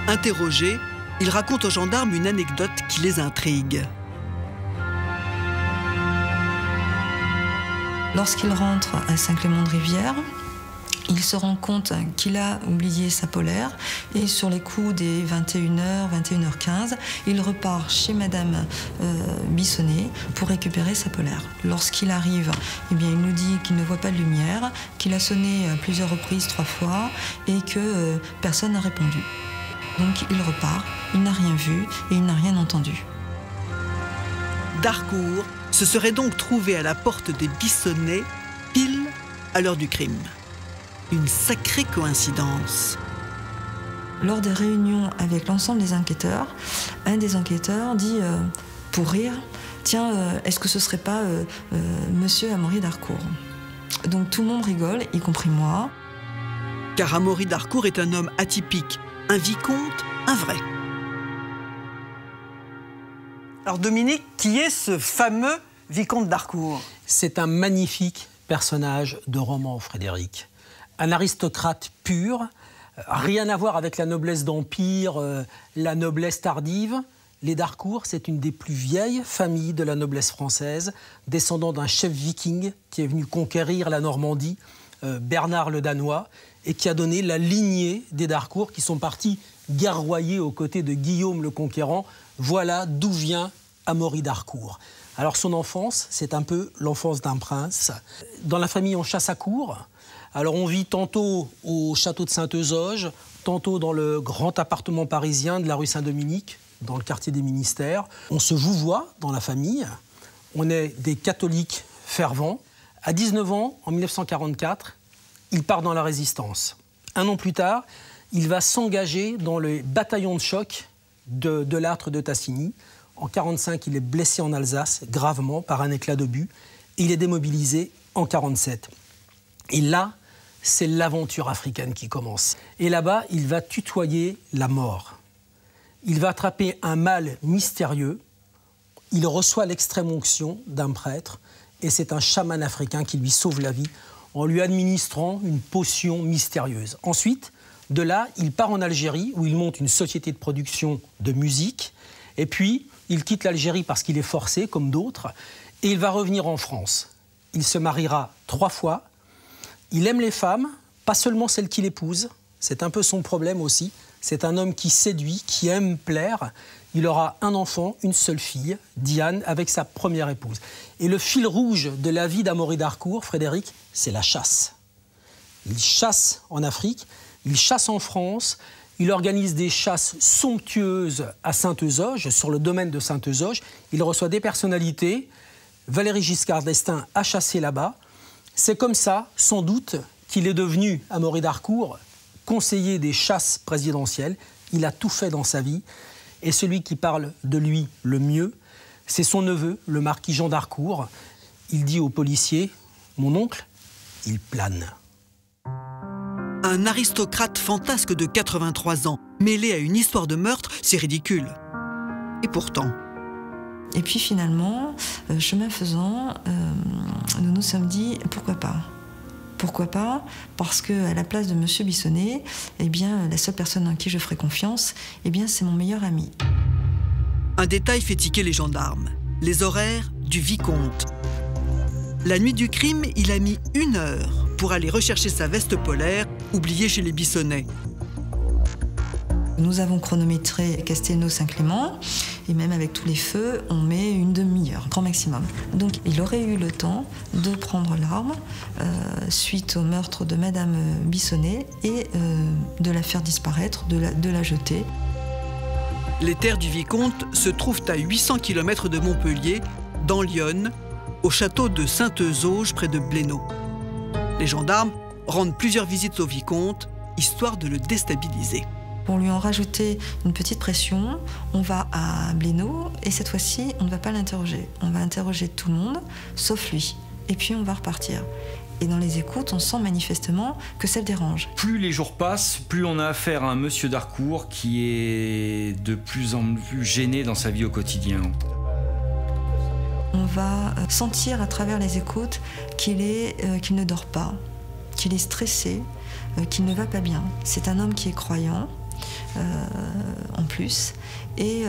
Interrogé, il raconte aux gendarmes une anecdote qui les intrigue. Lorsqu'il rentre à Saint-Clément-de-Rivières, il se rend compte qu'il a oublié sa polaire et sur les coups des 21h, 21h15, il repart chez Madame Bissonnet pour récupérer sa polaire. Lorsqu'il arrive, eh bien, il nous dit qu'il ne voit pas de lumière, qu'il a sonné à plusieurs reprises, 3 fois, et que personne n'a répondu. Donc il repart, il n'a rien vu et il n'a rien entendu. d'Harcourt se serait donc trouvé à la porte des Bissonnet pile à l'heure du crime. Une sacrée coïncidence. Lors des réunions avec l'ensemble des enquêteurs, un des enquêteurs dit, pour rire, « Tiens, est-ce que ce serait pas Monsieur Amaury d'Harcourt ?» Donc tout le monde rigole, y compris moi. Car Amaury d'Harcourt est un homme atypique, un vicomte, un vrai. Alors Dominique, qui est ce fameux vicomte d'Harcourt? C'est un magnifique personnage de roman, Frédéric. Un aristocrate pur, rien à voir avec la noblesse d'Empire, la noblesse tardive. Les d'Harcourt, c'est une des plus vieilles familles de la noblesse française, descendant d'un chef viking qui est venu conquérir la Normandie, Bernard le Danois, et qui a donné la lignée des d'Harcourt qui sont partis guerroyer aux côtés de Guillaume le Conquérant. Voilà d'où vient Amaury d'Harcourt. Alors son enfance, c'est un peu l'enfance d'un prince. Dans la famille, on chasse à court. Alors on vit tantôt au château de Saint-Eusoge, tantôt dans le grand appartement parisien de la rue Saint-Dominique, dans le quartier des Ministères. On se vouvoie dans la famille. On est des catholiques fervents. À 19 ans, en 1944, il part dans la Résistance. Un an plus tard, il va s'engager dans les bataillons de choc de Lattre de Tassigny. En 1945, il est blessé en Alsace, gravement, par un éclat d'obus. Il est démobilisé en 1947. Et là, c'est l'aventure africaine qui commence. Et là-bas, il va tutoyer la mort. Il va attraper un mal mystérieux. Il reçoit l'extrême onction d'un prêtre. Et c'est un chaman africain qui lui sauve la vie en lui administrant une potion mystérieuse. Ensuite, de là, il part en Algérie où il monte une société de production de musique. Et puis, il quitte l'Algérie parce qu'il est forcé, comme d'autres. Et il va revenir en France. Il se mariera 3 fois. Il aime les femmes, pas seulement celles qu'il épouse. C'est un peu son problème aussi. C'est un homme qui séduit, qui aime plaire. Il aura un enfant, une seule fille, Diane, avec sa première épouse. Et le fil rouge de la vie d'Amaury d'Harcourt, Frédéric, c'est la chasse. Il chasse en Afrique, il chasse en France, il organise des chasses somptueuses à Saint-Eusauge, sur le domaine de Saint-Eusauge. Il reçoit des personnalités. Valéry Giscard d'Estaing a chassé là-bas. C'est comme ça, sans doute, qu'il est devenu, Amaury d'Harcourt, conseiller des chasses présidentielles. Il a tout fait dans sa vie. Et celui qui parle de lui le mieux, c'est son neveu, le marquis Jean d'Harcourt. Il dit aux policiers, « Mon oncle, il plane ». Un aristocrate fantasque de 83 ans, mêlé à une histoire de meurtre, c'est ridicule. Et pourtant... Et puis finalement, chemin faisant, nous nous sommes dit, pourquoi pas ? Pourquoi pas ? Parce qu'à la place de M. Bissonnet, eh bien, la seule personne en qui je ferai confiance, eh bien, c'est mon meilleur ami. Un détail fait tiquer les gendarmes. Les horaires du vicomte. La nuit du crime, il a mis 1 heure pour aller rechercher sa veste polaire, oubliée chez les Bissonnets. Nous avons chronométré Castelnau-Saint-Clément, et même avec tous les feux, on met une demi-heure, grand maximum. Donc il aurait eu le temps de prendre l'arme suite au meurtre de Madame Bissonnet et de la faire disparaître, de la jeter. Les terres du vicomte se trouvent à 800 km de Montpellier, dans l'Yonne, au château de Saint-Eusauge, près de Blénaud. Les gendarmes rendent plusieurs visites au vicomte, histoire de le déstabiliser. Pour lui en rajouter une petite pression, on va à Blénaud et cette fois-ci, on ne va pas l'interroger. On va interroger tout le monde, sauf lui. Et puis on va repartir. Et dans les écoutes, on sent manifestement que ça le dérange. Plus les jours passent, plus on a affaire à un monsieur d'Harcourt qui est de plus en plus gêné dans sa vie au quotidien. On va sentir à travers les écoutes qu'il ne dort pas, qu'il est stressé, qu'il ne va pas bien. C'est un homme qui est croyant. En plus, et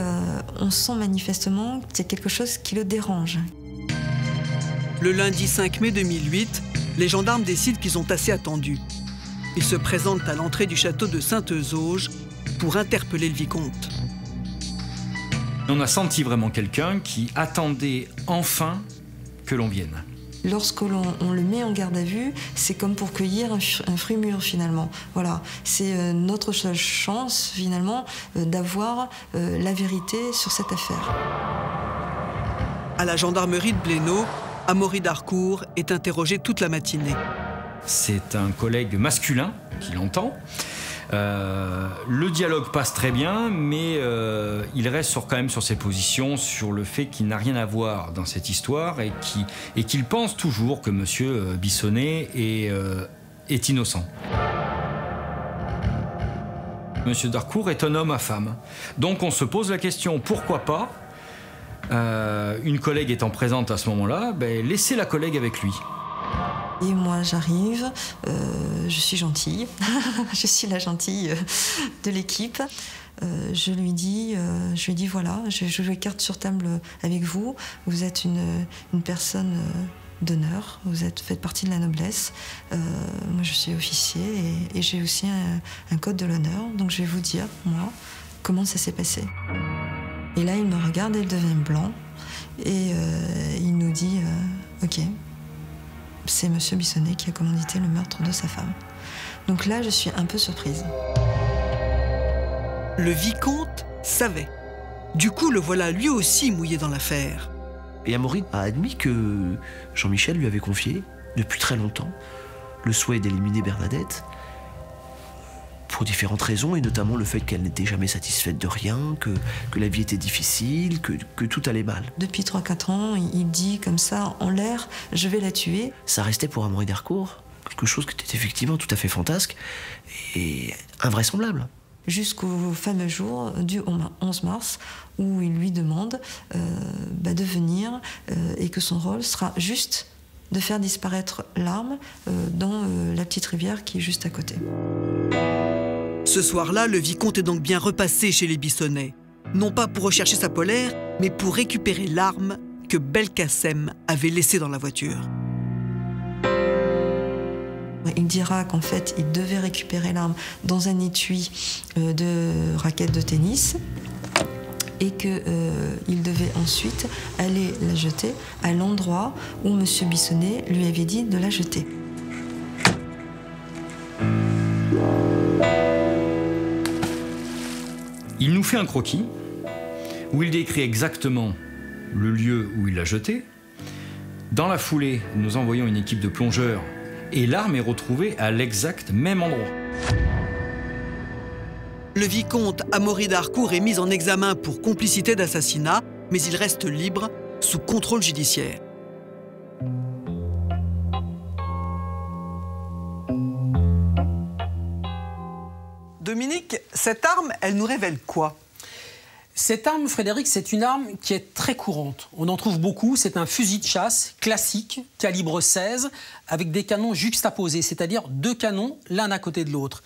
on sent manifestement qu'il y a quelque chose qui le dérange. Le lundi 5 mai 2008, les gendarmes décident qu'ils ont assez attendu. Ils se présentent à l'entrée du château de Saint-Eusauge pour interpeller le vicomte. On a senti vraiment quelqu'un qui attendait enfin que l'on vienne. Lorsque on le met en garde à vue, c'est comme pour cueillir un fruit mûr finalement. Voilà, c'est notre seule chance finalement d'avoir la vérité sur cette affaire. À la gendarmerie de Blénaud, Amaury d'Harcourt est interrogé toute la matinée. C'est un collègue masculin qui l'entend. Le dialogue passe très bien, mais il reste quand même sur ses positions, sur le fait qu'il n'a rien à voir dans cette histoire et qu'il pense toujours que M. Bissonnet est innocent. M. d'Harcourt est un homme à femme. Donc on se pose la question, pourquoi pas, une collègue étant présente à ce moment-là, laissez la collègue avec lui. Et moi j'arrive, je suis gentille, je suis la gentille de l'équipe. Je lui dis voilà, je joue les cartes sur table avec vous. Vous êtes une personne d'honneur, faites partie de la noblesse. Moi je suis officier et j'ai aussi un code de l'honneur. Donc je vais vous dire, moi, comment ça s'est passé. Et là il me regarde et il devient blanc. Et il nous dit, ok. C'est M. Bissonnet qui a commandité le meurtre de sa femme. Donc là, je suis un peu surprise. Le vicomte savait. Du coup, le voilà lui aussi mouillé dans l'affaire. Et Amaury a admis que Jean-Michel lui avait confié, depuis très longtemps, le souhait d'éliminer Bernadette pour différentes raisons, et notamment le fait qu'elle n'était jamais satisfaite de rien, que la vie était difficile, que tout allait mal. Depuis 3-4 ans, il dit comme ça, en l'air, je vais la tuer. Ça restait pour Amaury d'Harcourt quelque chose qui était effectivement tout à fait fantasque et invraisemblable. Jusqu'au fameux jour du 11 mars, où il lui demande de venir et que son rôle sera juste de faire disparaître l'arme dans la petite rivière qui est juste à côté. Ce soir-là, le vicomte est donc bien repassé chez les Bissonnets. Non pas pour rechercher sa polaire, mais pour récupérer l'arme que Belkacem avait laissée dans la voiture. Il dira qu'en fait, il devait récupérer l'arme dans un étui de raquettes de tennis et qu'il devait ensuite aller la jeter à l'endroit où M. Bissonnet lui avait dit de la jeter. Il nous fait un croquis où il décrit exactement le lieu où il l'a jeté. Dans la foulée, nous envoyons une équipe de plongeurs et l'arme est retrouvée à l'exact même endroit. Le vicomte Amaury d'Harcourt est mis en examen pour complicité d'assassinat, mais il reste libre sous contrôle judiciaire. Dominique, cette arme, elle nous révèle quoi ? Cette arme, Frédéric, c'est une arme qui est très courante. On en trouve beaucoup. C'est un fusil de chasse classique, calibre 16, avec des canons juxtaposés, c'est-à-dire 2 canons l'un à côté de l'autre.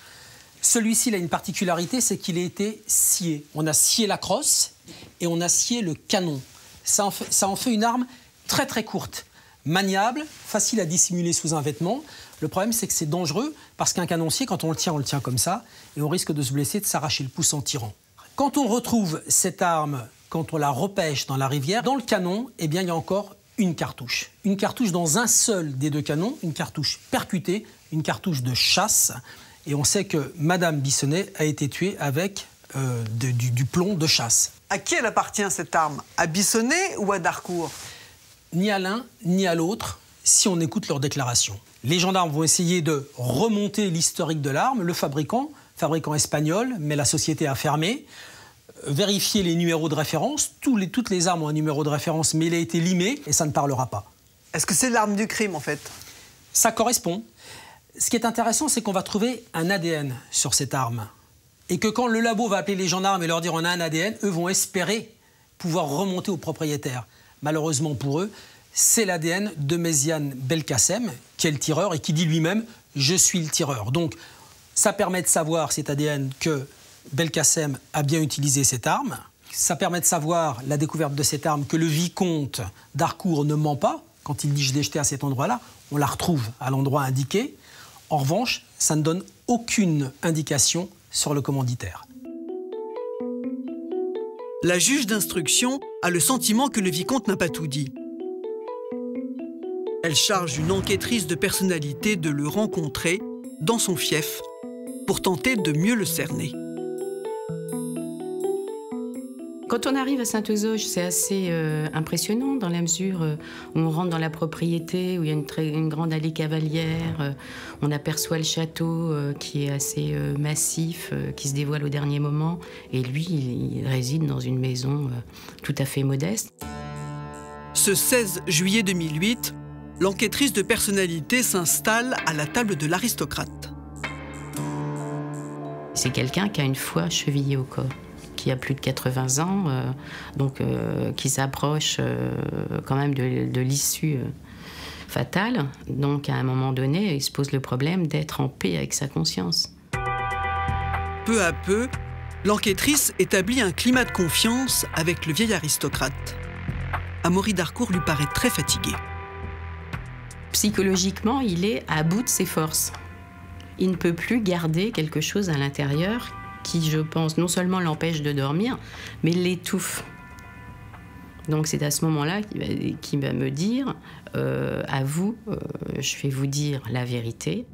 Celui-ci, il a une particularité, c'est qu'il a été scié. On a scié la crosse et on a scié le canon. Ça en fait une arme très très courte, maniable, facile à dissimuler sous un vêtement. Le problème, c'est que c'est dangereux parce qu'un canon scié, quand on le tient comme ça, et on risque de se blesser, de s'arracher le pouce en tirant. Quand on retrouve cette arme, quand on la repêche dans la rivière, dans le canon, eh bien, il y a encore une cartouche. Une cartouche dans un seul des 2 canons, une cartouche percutée, une cartouche de chasse. Et on sait que Madame Bissonnet a été tuée avec du plomb de chasse. À qui elle appartient cette arme ? À Bissonnet ou à d'Harcourt ? Ni à l'un, ni à l'autre, si on écoute leurs déclarations. Les gendarmes vont essayer de remonter l'historique de l'arme, le fabricant espagnol, mais la société a fermé. Vérifier les numéros de référence. Toutes les armes ont un numéro de référence, mais il a été limé et ça ne parlera pas. Est-ce que c'est l'arme du crime, en fait ? Ça correspond. Ce qui est intéressant, c'est qu'on va trouver un ADN sur cette arme. Et que quand le labo va appeler les gendarmes et leur dire on a un ADN, eux vont espérer pouvoir remonter au propriétaire. Malheureusement pour eux, c'est l'ADN de Méziane Belkacem, qui est le tireur et qui dit lui-même « je suis le tireur ». Donc, ça permet de savoir, cet ADN, que Belkacem a bien utilisé cette arme. Ça permet de savoir, la découverte de cette arme, que le vicomte d'Harcourt ne ment pas. Quand il dit « je l'ai jetée à cet endroit-là », on la retrouve à l'endroit indiqué. En revanche, ça ne donne aucune indication sur le commanditaire. La juge d'instruction a le sentiment que le vicomte n'a pas tout dit. Elle charge une enquêtrice de personnalité de le rencontrer dans son fief pour tenter de mieux le cerner. Quand on arrive à Saint-Eusoge, c'est assez impressionnant dans la mesure où on rentre dans la propriété, où il y a une grande allée cavalière, on aperçoit le château qui est assez massif, qui se dévoile au dernier moment, et lui, il réside dans une maison tout à fait modeste. Ce 16 juillet 2008, l'enquêtrice de personnalité s'installe à la table de l'aristocrate. C'est quelqu'un qui a une foi chevillée au corps, qui a plus de 80 ans, qui s'approche quand même de l'issue fatale. Donc à un moment donné, il se pose le problème d'être en paix avec sa conscience. Peu à peu, l'enquêtrice établit un climat de confiance avec le vieil aristocrate. Amaury d'Harcourt lui paraît très fatigué. Psychologiquement, il est à bout de ses forces. Il ne peut plus garder quelque chose à l'intérieur qui, je pense, non seulement l'empêche de dormir, mais l'étouffe. Donc c'est à ce moment-là qu'il va me dire à vous, je vais vous dire la vérité.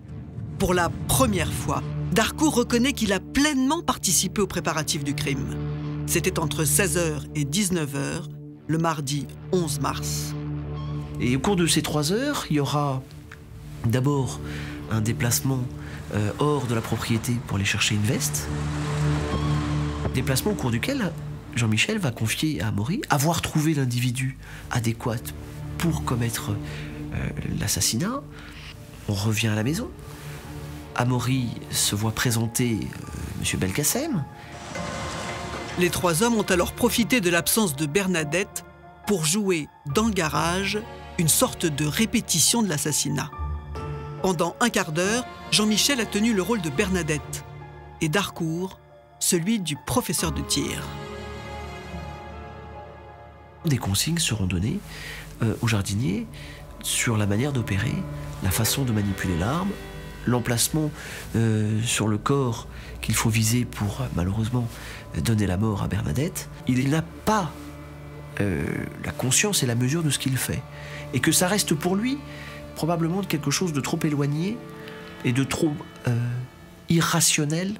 Pour la première fois, d'Harcourt reconnaît qu'il a pleinement participé aux préparatifs du crime. C'était entre 16h et 19h, le mardi 11 mars. Et au cours de ces 3 heures, il y aura d'abord un déplacement hors de la propriété pour aller chercher une veste. Déplacement au cours duquel Jean-Michel va confier à Amaury avoir trouvé l'individu adéquat pour commettre l'assassinat. On revient à la maison. Amaury se voit présenter M. Belkacem. Les trois hommes ont alors profité de l'absence de Bernadette pour jouer dans le garage une sorte de répétition de l'assassinat. Pendant un quart d'heure, Jean-Michel a tenu le rôle de Bernadette et Darcourt, celui du professeur de tir. Des consignes seront données aux jardiniers sur la manière d'opérer, la façon de manipuler l'arme, l'emplacement sur le corps qu'il faut viser pour malheureusement donner la mort à Bernadette. Il n'a pas la conscience et la mesure de ce qu'il fait. Et que ça reste pour lui probablement quelque chose de trop éloigné et de trop irrationnel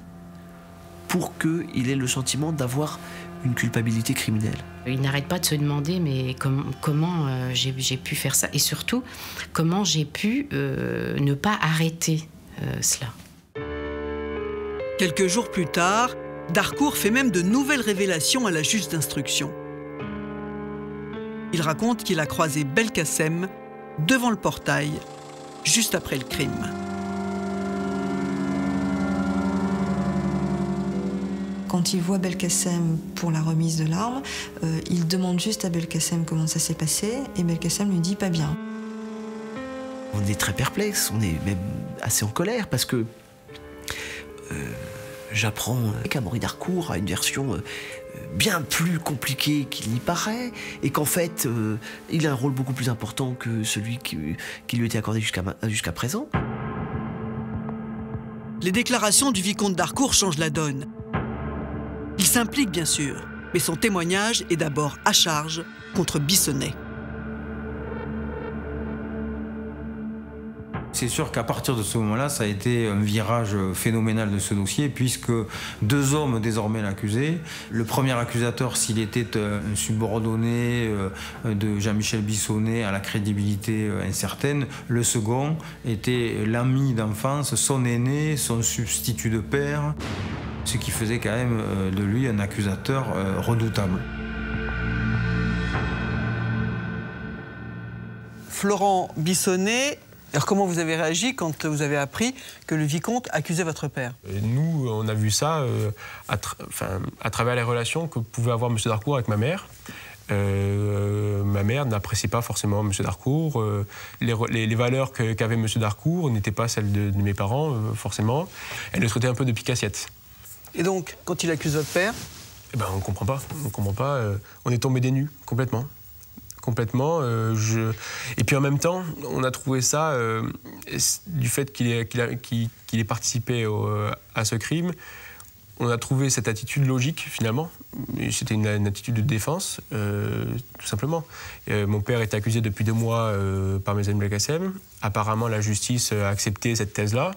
pour qu'il ait le sentiment d'avoir une culpabilité criminelle. Il n'arrête pas de se demander mais comment j'ai pu faire ça et surtout comment j'ai pu ne pas arrêter cela. Quelques jours plus tard, Darcourt fait même de nouvelles révélations à la juge d'instruction. Il raconte qu'il a croisé Belkacem devant le portail, juste après le crime. Quand il voit Belkacem pour la remise de l'arme, il demande juste à Belkacem comment ça s'est passé, et Belkacem lui dit pas bien. On est très perplexe, on est même assez en colère parce que j'apprends qu'Amaury Darcourt a une version bien plus compliquée qu'il n'y paraît et qu'en fait, il a un rôle beaucoup plus important que celui qui lui était accordé jusqu'à présent. Les déclarations du vicomte Darcourt changent la donne. Il s'implique bien sûr, mais son témoignage est d'abord à charge contre Bissonnet. C'est sûr qu'à partir de ce moment-là, ça a été un virage phénoménal de ce dossier, puisque deux hommes désormais l'accusaient. Le premier accusateur, s'il était un subordonné de Jean-Michel Bissonnet à la crédibilité incertaine, le second était l'ami d'enfance, son aîné, son substitut de père, ce qui faisait quand même de lui un accusateur redoutable. Florent Bissonnet, alors comment vous avez réagi quand vous avez appris que le vicomte accusait votre père? Et nous, on a vu ça à travers les relations que pouvait avoir M. Darcourt avec ma mère. Ma mère n'appréciait pas forcément M. Darcourt. Les valeurs qu'avait M. Darcourt n'étaient pas celles de mes parents, forcément. Elle le traitait un peu de pique-assiette. Et donc, quand il accuse votre père? Eh ben, on ne comprend pas. On comprend pas. On est tombé des nues, complètement. Et puis en même temps, on a trouvé ça, du fait qu'il ait participé à ce crime, on a trouvé cette attitude logique finalement. C'était une attitude de défense, tout simplement. Mon père était accusé depuis 2 mois par Méziane Belkacem. Apparemment, la justice a accepté cette thèse-là.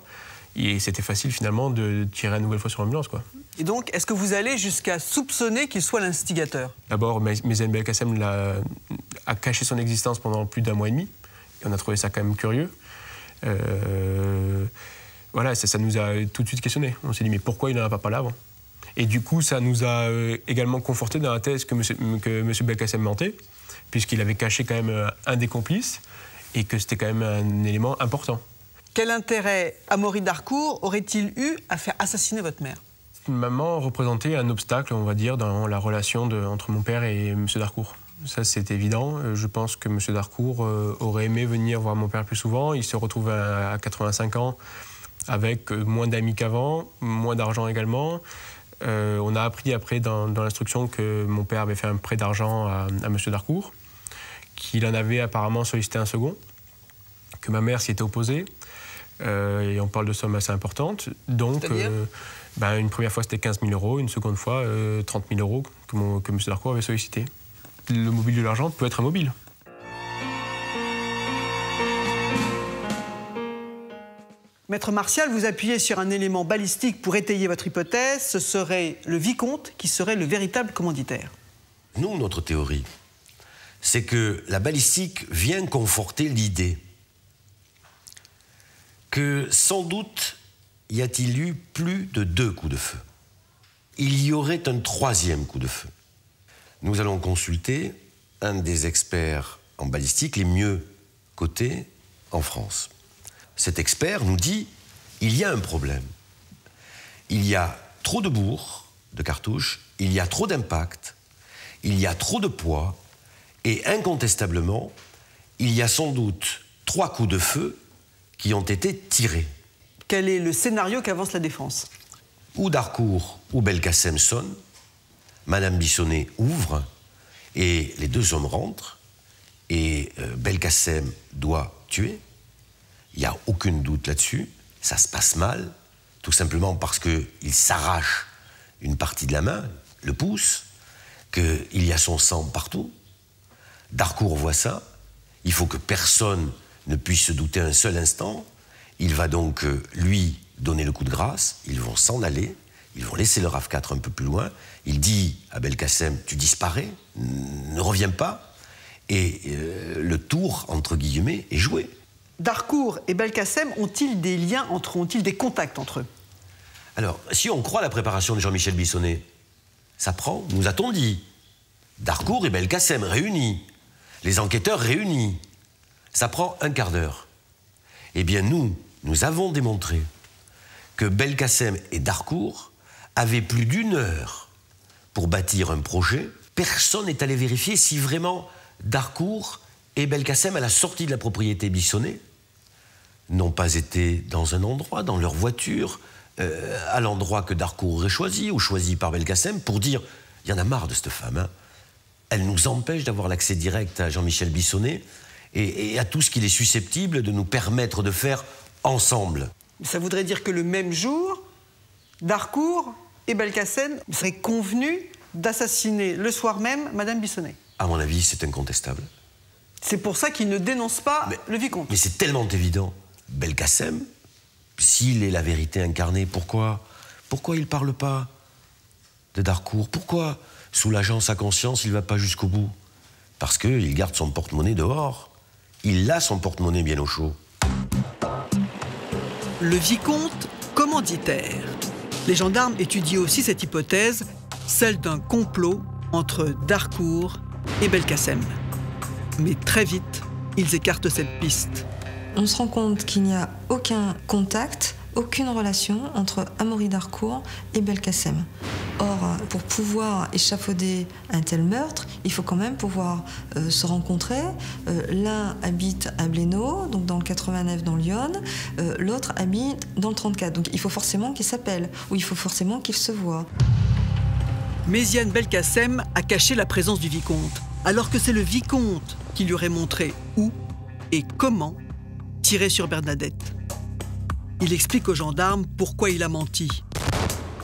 Et c'était facile finalement de tirer une nouvelle fois sur l'ambulance, quoi. Et donc, est-ce que vous allez jusqu'à soupçonner qu'il soit l'instigateur? D'abord, Méziane Belkacem a caché son existence pendant plus d'1 mois et demi. Et on a trouvé ça quand même curieux. Voilà, ça nous a tout de suite questionné. On s'est dit, mais pourquoi il n'en a pas parlé avant? Et du coup, ça nous a également conforté dans la thèse que M. Belkacem mentait, puisqu'il avait caché quand même un des complices, et que c'était quand même un élément important. Quel intérêt Amaury Darcourt aurait-il eu à faire assassiner votre mère? Maman représentait un obstacle, on va dire, dans la relation entre mon père et M. Darcourt. Ça, c'est évident. Je pense que M. Darcourt aurait aimé venir voir mon père plus souvent. Il se retrouve à 85 ans avec moins d'amis qu'avant, moins d'argent également. On a appris après dans l'instruction que mon père avait fait un prêt d'argent à M. Darcourt, qu'il en avait apparemment sollicité un second, que ma mère s'y était opposée. Et on parle de sommes assez importantes. Donc, une première fois, c'était 15 000 €, une seconde fois, 30 000 € que M. Darcourt avait sollicité. Le mobile de l'argent peut être immobile. Maître Martial, vous appuyez sur un élément balistique pour étayer votre hypothèse. Ce serait le vicomte qui serait le véritable commanditaire. Nous, notre théorie, c'est que la balistique vient conforter l'idée que, sans doute, y a-t-il eu plus de 2 coups de feu? Il y aurait un 3e coup de feu. Nous allons consulter un des experts en balistique les mieux cotés en France. Cet expert nous dit il y a un problème. Il y a trop de bourre de cartouches, il y a trop d'impact, il y a trop de poids et incontestablement, il y a sans doute 3 coups de feu qui ont été tirés. Quel est le scénario qu'avance la défense? Ou Darcourt ou Belkacem sonne, Madame Bissonnet ouvre et les 2 hommes rentrent et Belkacem doit tuer. Il n'y a aucun doute là-dessus. Ça se passe mal, tout simplement parce qu'il s'arrache une partie de la main, le pouce, qu'il y a son sang partout. Darcourt voit ça. Il faut que personne ne puisse se douter un seul instant. Il va donc, lui, donner le coup de grâce. Ils vont s'en aller. Ils vont laisser le RAV4 un peu plus loin. Il dit à Belkacem, tu disparais, ne reviens pas. Et le tour, entre guillemets, est joué. Darcourt et Belkacem ont-ils des liens entre eux, ont-ils des contacts entre eux? Alors, si on croit la préparation de Jean-Michel Bissonnet, ça prend, nous a-t-on dit, Darcourt et Belkacem réunis, les enquêteurs réunis, ça prend un quart d'heure. Eh bien, nous avons démontré que Belkacem et Darcourt avaient plus d'1 heure pour bâtir un projet. Personne n'est allé vérifier si vraiment Darcourt et Belkacem, à la sortie de la propriété Bissonnet, n'ont pas été dans un endroit, dans leur voiture, à l'endroit que Darcourt aurait choisi, ou choisi par Belkacem, pour dire « il y en a marre de cette femme, hein. Elle nous empêche d'avoir l'accès direct à Jean-Michel Bissonnet et à tout ce qu'il est susceptible de nous permettre de faire ensemble. » Ça voudrait dire que le même jour, Darcourt et Belkacem seraient convenus d'assassiner le soir même Madame Bissonnet. À mon avis, c'est incontestable. C'est pour ça qu'il ne dénonce pas le vicomte. Mais c'est tellement évident. Belkacem, s'il est la vérité incarnée, pourquoi il ne parle pas de Darcourt? Pourquoi, soulageant sa conscience, il ne va pas jusqu'au bout? Parce qu'il garde son porte-monnaie dehors. Il a son porte-monnaie bien au chaud. Le vicomte commanditaire. Les gendarmes étudient aussi cette hypothèse, celle d'un complot entre Darcourt et Belkacem. Mais très vite, ils écartent cette piste. On se rend compte qu'il n'y a aucun contact, aucune relation entre Amaury Darcourt et Belkacem. Or, pour pouvoir échafauder un tel meurtre, il faut quand même pouvoir se rencontrer. L'un habite à Blénaud, donc dans le 89 dans l'Yonne, l'autre habite dans le 34. Donc il faut forcément qu'ils s'appellent, ou il faut forcément qu'ils se voient. Méziane Belkacem a caché la présence du vicomte, alors que c'est le vicomte qui lui aurait montré où et comment tirer sur Bernadette. Il explique aux gendarmes pourquoi il a menti.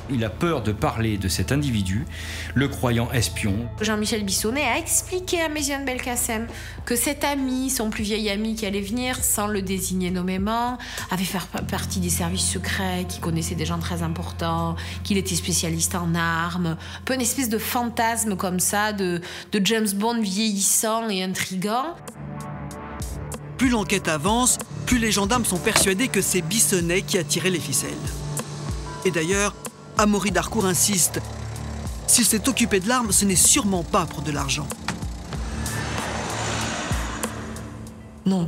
Il a peur de parler de cet individu, le croyant espion. Jean-Michel Bissonnet a expliqué à Méziane Belkacem que cet ami, son plus vieil ami qui allait venir, sans le désigner nommément, avait fait partie des services secrets, qui connaissait des gens très importants, qu'il était spécialiste en armes, un peu une espèce de fantasme comme ça, de James Bond vieillissant et intriguant. Plus l'enquête avance, plus les gendarmes sont persuadés que c'est Bissonnet qui a tiré les ficelles. Et d'ailleurs, Amaury Darcourt insiste. S'il s'est occupé de l'arme, ce n'est sûrement pas pour de l'argent. Non,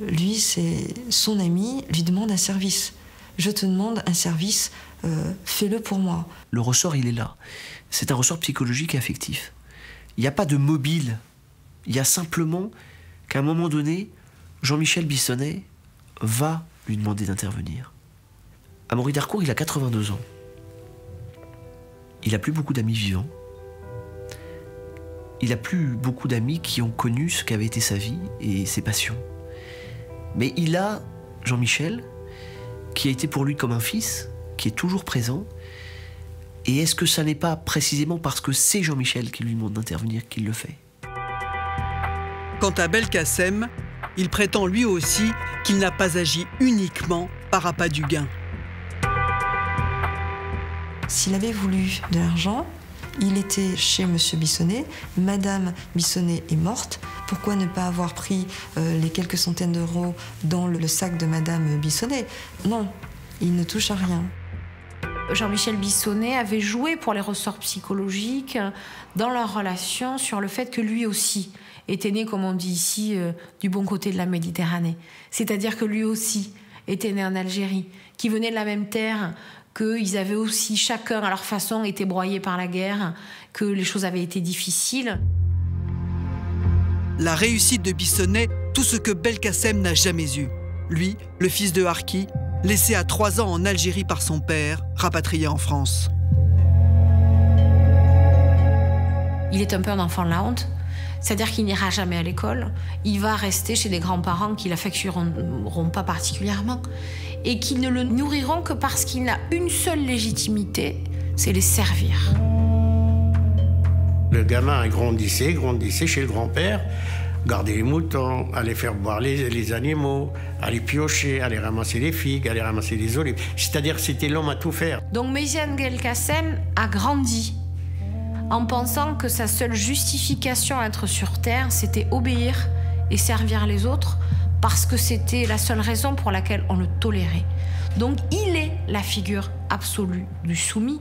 lui, c'est son ami, lui demande un service. Je te demande un service, fais-le pour moi. Le ressort, il est là. C'est un ressort psychologique et affectif. Il n'y a pas de mobile. Il y a simplement qu'à un moment donné, Jean-Michel Bissonnet va lui demander d'intervenir. Amaury Darcourt, il a 82 ans. Il n'a plus beaucoup d'amis vivants. Il n'a plus beaucoup d'amis qui ont connu ce qu'avait été sa vie et ses passions. Mais il a Jean-Michel, qui a été pour lui comme un fils, qui est toujours présent. Et est-ce que ça n'est pas précisément parce que c'est Jean-Michel qui lui demande d'intervenir qu'il le fait? Quant à Belkacem, il prétend lui aussi qu'il n'a pas agi uniquement par appât du gain. S'il avait voulu de l'argent, il était chez M. Bissonnet, Madame Bissonnet est morte. Pourquoi ne pas avoir pris les quelques centaines d'euros dans le sac de Madame Bissonnet? Non, Il ne touche à rien. Jean-Michel Bissonnet avait joué pour les ressorts psychologiques dans leur relation sur le fait que lui aussi était né, comme on dit ici, du bon côté de la Méditerranée. C'est-à-dire que lui aussi était né en Algérie, qui venait de la même terre, qu'ils avaient aussi, chacun à leur façon, été broyés par la guerre, que les choses avaient été difficiles. La réussite de Bissonnet, tout ce que Belkacem n'a jamais eu. Lui, le fils de Harki, laissé à 3 ans en Algérie par son père, rapatrié en France. Il est un peu un enfant de la honte, c'est-à-dire qu'il n'ira jamais à l'école, il va rester chez des grands-parents qui l'affectionneront pas particulièrement et qui ne le nourriront que parce qu'il n'a une seule légitimité, c'est les servir. Le gamin grandissait chez le grand-père, garder les moutons, aller faire boire les animaux, aller piocher, aller ramasser les figues, aller ramasser les olives. C'est-à-dire c'était l'homme à tout faire. Donc Méziane Belkacem a grandi en pensant que sa seule justification à être sur Terre, c'était obéir et servir les autres parce que c'était la seule raison pour laquelle on le tolérait. Donc il est la figure absolue du soumis.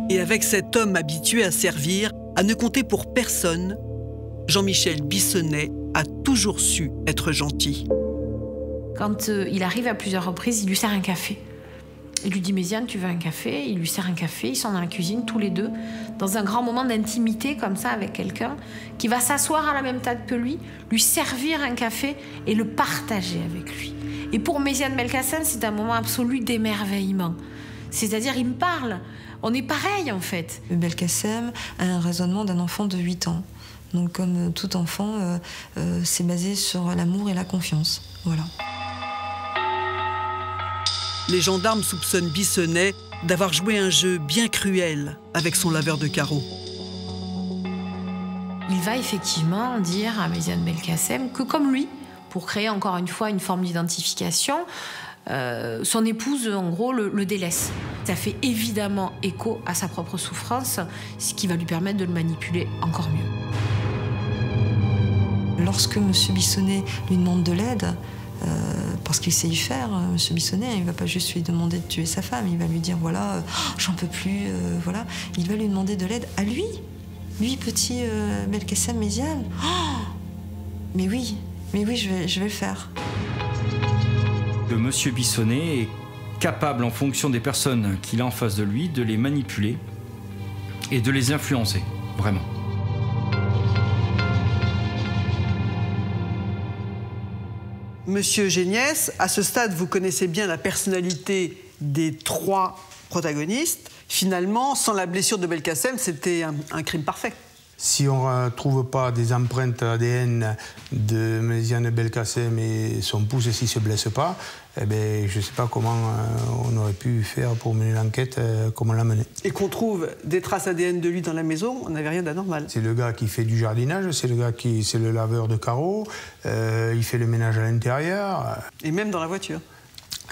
Et avec cet homme habitué à servir, à ne compter pour personne, Jean-Michel Bissonnet a toujours su être gentil. Quand il arrive à plusieurs reprises, il lui sert un café. Il lui dit « Méziane, tu veux un café ?» Il lui sert un café, ils sont dans la cuisine tous les deux, dans un grand moment d'intimité comme ça avec quelqu'un qui va s'asseoir à la même table que lui servir un café et le partager avec lui. Et pour Méziane Belkacem, c'est un moment absolu d'émerveillement. C'est-à-dire, il me parle. On est pareil, en fait. Belkacem a un raisonnement d'un enfant de 8 ans. Donc, comme tout enfant, c'est basé sur l'amour et la confiance. Voilà. Les gendarmes soupçonnent Bissonnet d'avoir joué un jeu bien cruel avec son laveur de carreaux. Il va effectivement dire à Méziane Belkacem que comme lui, pour créer encore une fois une forme d'identification, son épouse, en gros, le délaisse. Ça fait évidemment écho à sa propre souffrance, ce qui va lui permettre de le manipuler encore mieux. Lorsque M. Bissonnet lui demande de l'aide, parce qu'il sait y faire, M. Bissonnet, il ne va pas juste lui demander de tuer sa femme, il va lui dire, voilà, j'en peux plus, voilà. Il va lui demander de l'aide à lui, petit Belkacem Méziane. Mais oui, je vais le faire. Que M. Bissonnet est capable, en fonction des personnes qu'il a en face de lui, de les manipuler et de les influencer, vraiment. Monsieur Géniès, à ce stade, vous connaissez bien la personnalité des 3 protagonistes. Finalement, sans la blessure de Belkacem, c'était un crime parfait. Si on ne trouve pas des empreintes ADN de Méziane Belkacem et son pouce s'il ne se blesse pas, eh ben, je ne sais pas comment on aurait pu faire pour mener l'enquête, comment la mener. Et qu'on trouve des traces ADN de lui dans la maison, on n'avait rien d'anormal. C'est le gars qui fait du jardinage, c'est le laveur de carreaux, il fait le ménage à l'intérieur. Et même dans la voiture.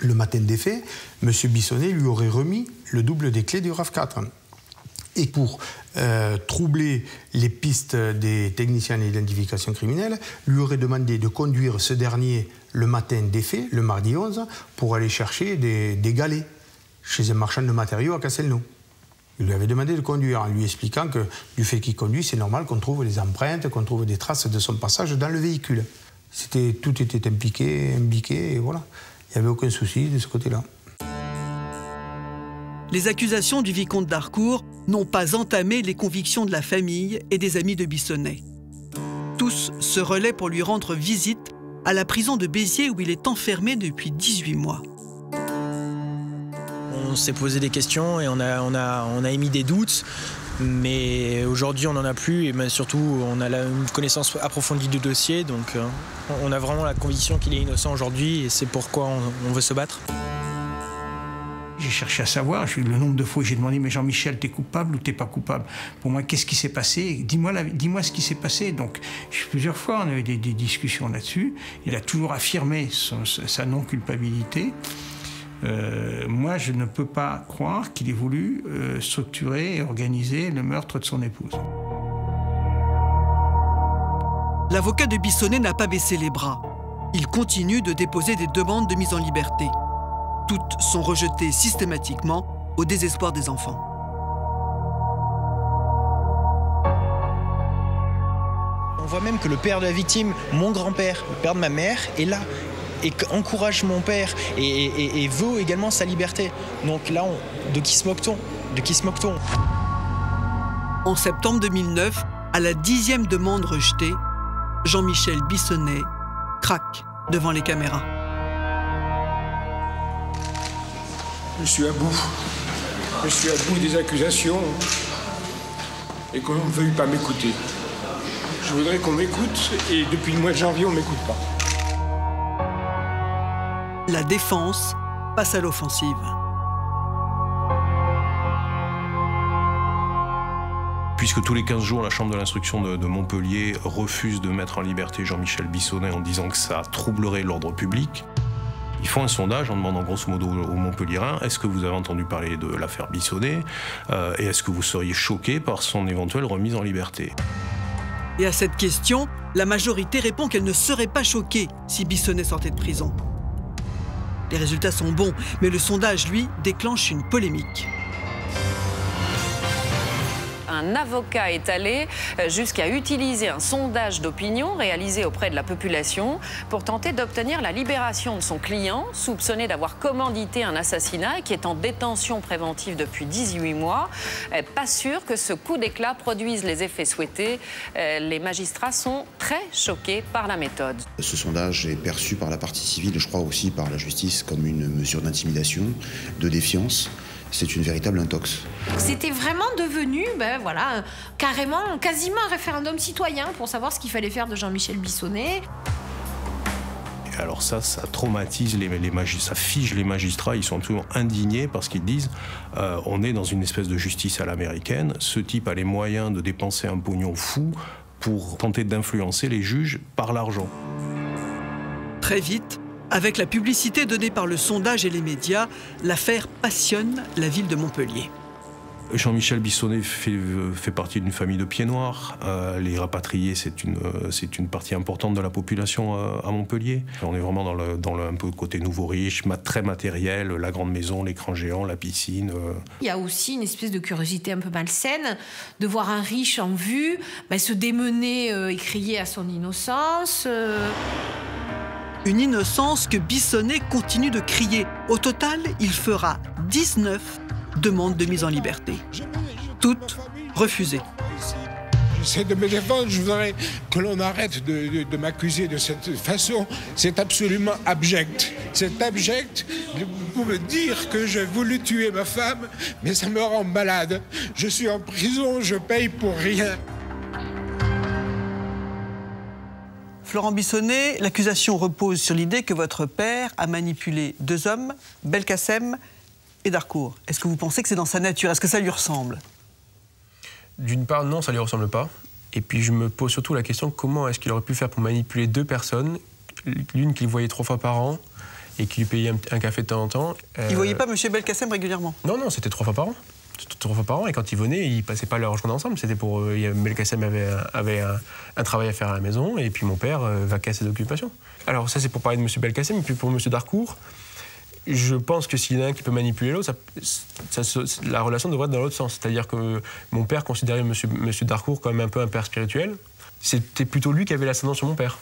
Le matin des faits, M. Bissonnet lui aurait remis le double des clés du RAV4. Et pour troubler les pistes des techniciens d'identification criminelle, lui aurait demandé de conduire ce dernier le matin des faits, le mardi 11, pour aller chercher des galets chez un marchand de matériaux à Castelnau. Il lui avait demandé de conduire en lui expliquant que du fait qu'il conduit, c'est normal qu'on trouve des empreintes, qu'on trouve des traces de son passage dans le véhicule. Tout était impliqué, et voilà. Il n'y avait aucun souci de ce côté-là. Les accusations du vicomte d'Harcourt n'ont pas entamé les convictions de la famille et des amis de Bissonnet. Tous se relaient pour lui rendre visite à la prison de Béziers où il est enfermé depuis 18 mois. On s'est posé des questions et on a émis des doutes, mais aujourd'hui on n'en a plus et ben surtout on a une connaissance approfondie du dossier, donc on a vraiment la conviction qu'il est innocent aujourd'hui et c'est pourquoi on veut se battre. J'ai cherché à savoir, le nombre de fois où j'ai demandé « Mais Jean-Michel, t'es coupable ou t'es pas coupable ?» Pour moi, qu'est-ce qui s'est passé? Dis-moi ce qui s'est passé. Donc, plusieurs fois, on a eu des discussions là-dessus. Il a toujours affirmé sa non-culpabilité. Moi, je ne peux pas croire qu'il ait voulu structurer et organiser le meurtre de son épouse. L'avocat de Bissonnet n'a pas baissé les bras. Il continue de déposer des demandes de mise en liberté. Toutes sont rejetées systématiquement au désespoir des enfants. On voit même que le père de la victime, mon grand-père, le père de ma mère, est là et encourage mon père et veut également sa liberté. Donc là, de qui se moque-t-on? De qui se moque-t-on? En septembre 2009, à la 10e demande rejetée, Jean-Michel Bissonnet craque devant les caméras. Je suis à bout. Je suis à bout des accusations et qu'on ne veuille pas m'écouter. Je voudrais qu'on m'écoute et depuis le mois de janvier, on ne m'écoute pas. La défense passe à l'offensive. Puisque tous les 15 jours, la Chambre de l'instruction de Montpellier refuse de mettre en liberté Jean-Michel Bissonnet en disant que ça troublerait l'ordre public, ils font un sondage en demandant grosso modo aux Montpelliérains: est-ce que vous avez entendu parler de l'affaire Bissonnet et est-ce que vous seriez choqué par son éventuelle remise en liberté? Et à cette question, la majorité répond qu'elle ne serait pas choquée si Bissonnet sortait de prison. Les résultats sont bons, mais le sondage, lui, déclenche une polémique. Un avocat est allé jusqu'à utiliser un sondage d'opinion réalisé auprès de la population pour tenter d'obtenir la libération de son client, soupçonné d'avoir commandité un assassinat et qui est en détention préventive depuis 18 mois. Pas sûr que ce coup d'éclat produise les effets souhaités. Les magistrats sont très choqués par la méthode. Ce sondage est perçu par la partie civile et je crois aussi par la justice comme une mesure d'intimidation, de défiance. C'est une véritable intox. C'était vraiment devenu, carrément, quasiment un référendum citoyen pour savoir ce qu'il fallait faire de Jean-Michel Bissonnet. Et alors ça traumatise les magistrats, ça fige les magistrats, ils sont absolument indignés parce qu'ils disent on est dans une espèce de justice à l'américaine, ce type a les moyens de dépenser un pognon fou pour tenter d'influencer les juges par l'argent. Très vite, avec la publicité donnée par le sondage et les médias, l'affaire passionne la ville de Montpellier. Jean-Michel Bissonnet fait partie d'une famille de pieds noirs. Les rapatriés, c'est une partie importante de la population à Montpellier. On est vraiment dans le un peu côté nouveau riche, très matériel, la grande maison, l'écran géant, la piscine. Il y a aussi une espèce de curiosité un peu malsaine de voir un riche en vue se démener et crier à son innocence. Une innocence que Bissonnet continue de crier. Au total, il fera 19 demandes de mise en liberté. Toutes refusées. J'essaie de me défendre, je voudrais que l'on arrête de m'accuser de cette façon. C'est absolument abject. C'est abject pour me dire que j'ai voulu tuer ma femme, mais ça me rend malade. Je suis en prison, je paye pour rien. Florent Bissonnet, l'accusation repose sur l'idée que votre père a manipulé 2 hommes, Belkacem et Darcourt. Est-ce que vous pensez que c'est dans sa nature? Est-ce que ça lui ressemble? D'une part, non, ça ne lui ressemble pas. Et puis je me pose surtout la question, comment est-ce qu'il aurait pu faire pour manipuler 2 personnes, l'une qu'il voyait 3 fois par an et qui lui payait un café de temps en temps. Il ne voyait pas M. Belkacem régulièrement? Non, c'était 3 fois par an. 3 fois par an, et quand ils venaient, ils passaient pas leur journée ensemble. C'était pour Belkacem avait un travail à faire à la maison, et puis mon père vaquait à ses occupations. Alors ça, c'est pour parler de M. Belkacem, et puis pour M. Darcourt, je pense que s'il y en a un qui peut manipuler l'autre, la relation devrait être dans l'autre sens. C'est-à-dire que mon père considérait M. Darcourt comme un peu un père spirituel. C'était plutôt lui qui avait l'ascendant sur mon père.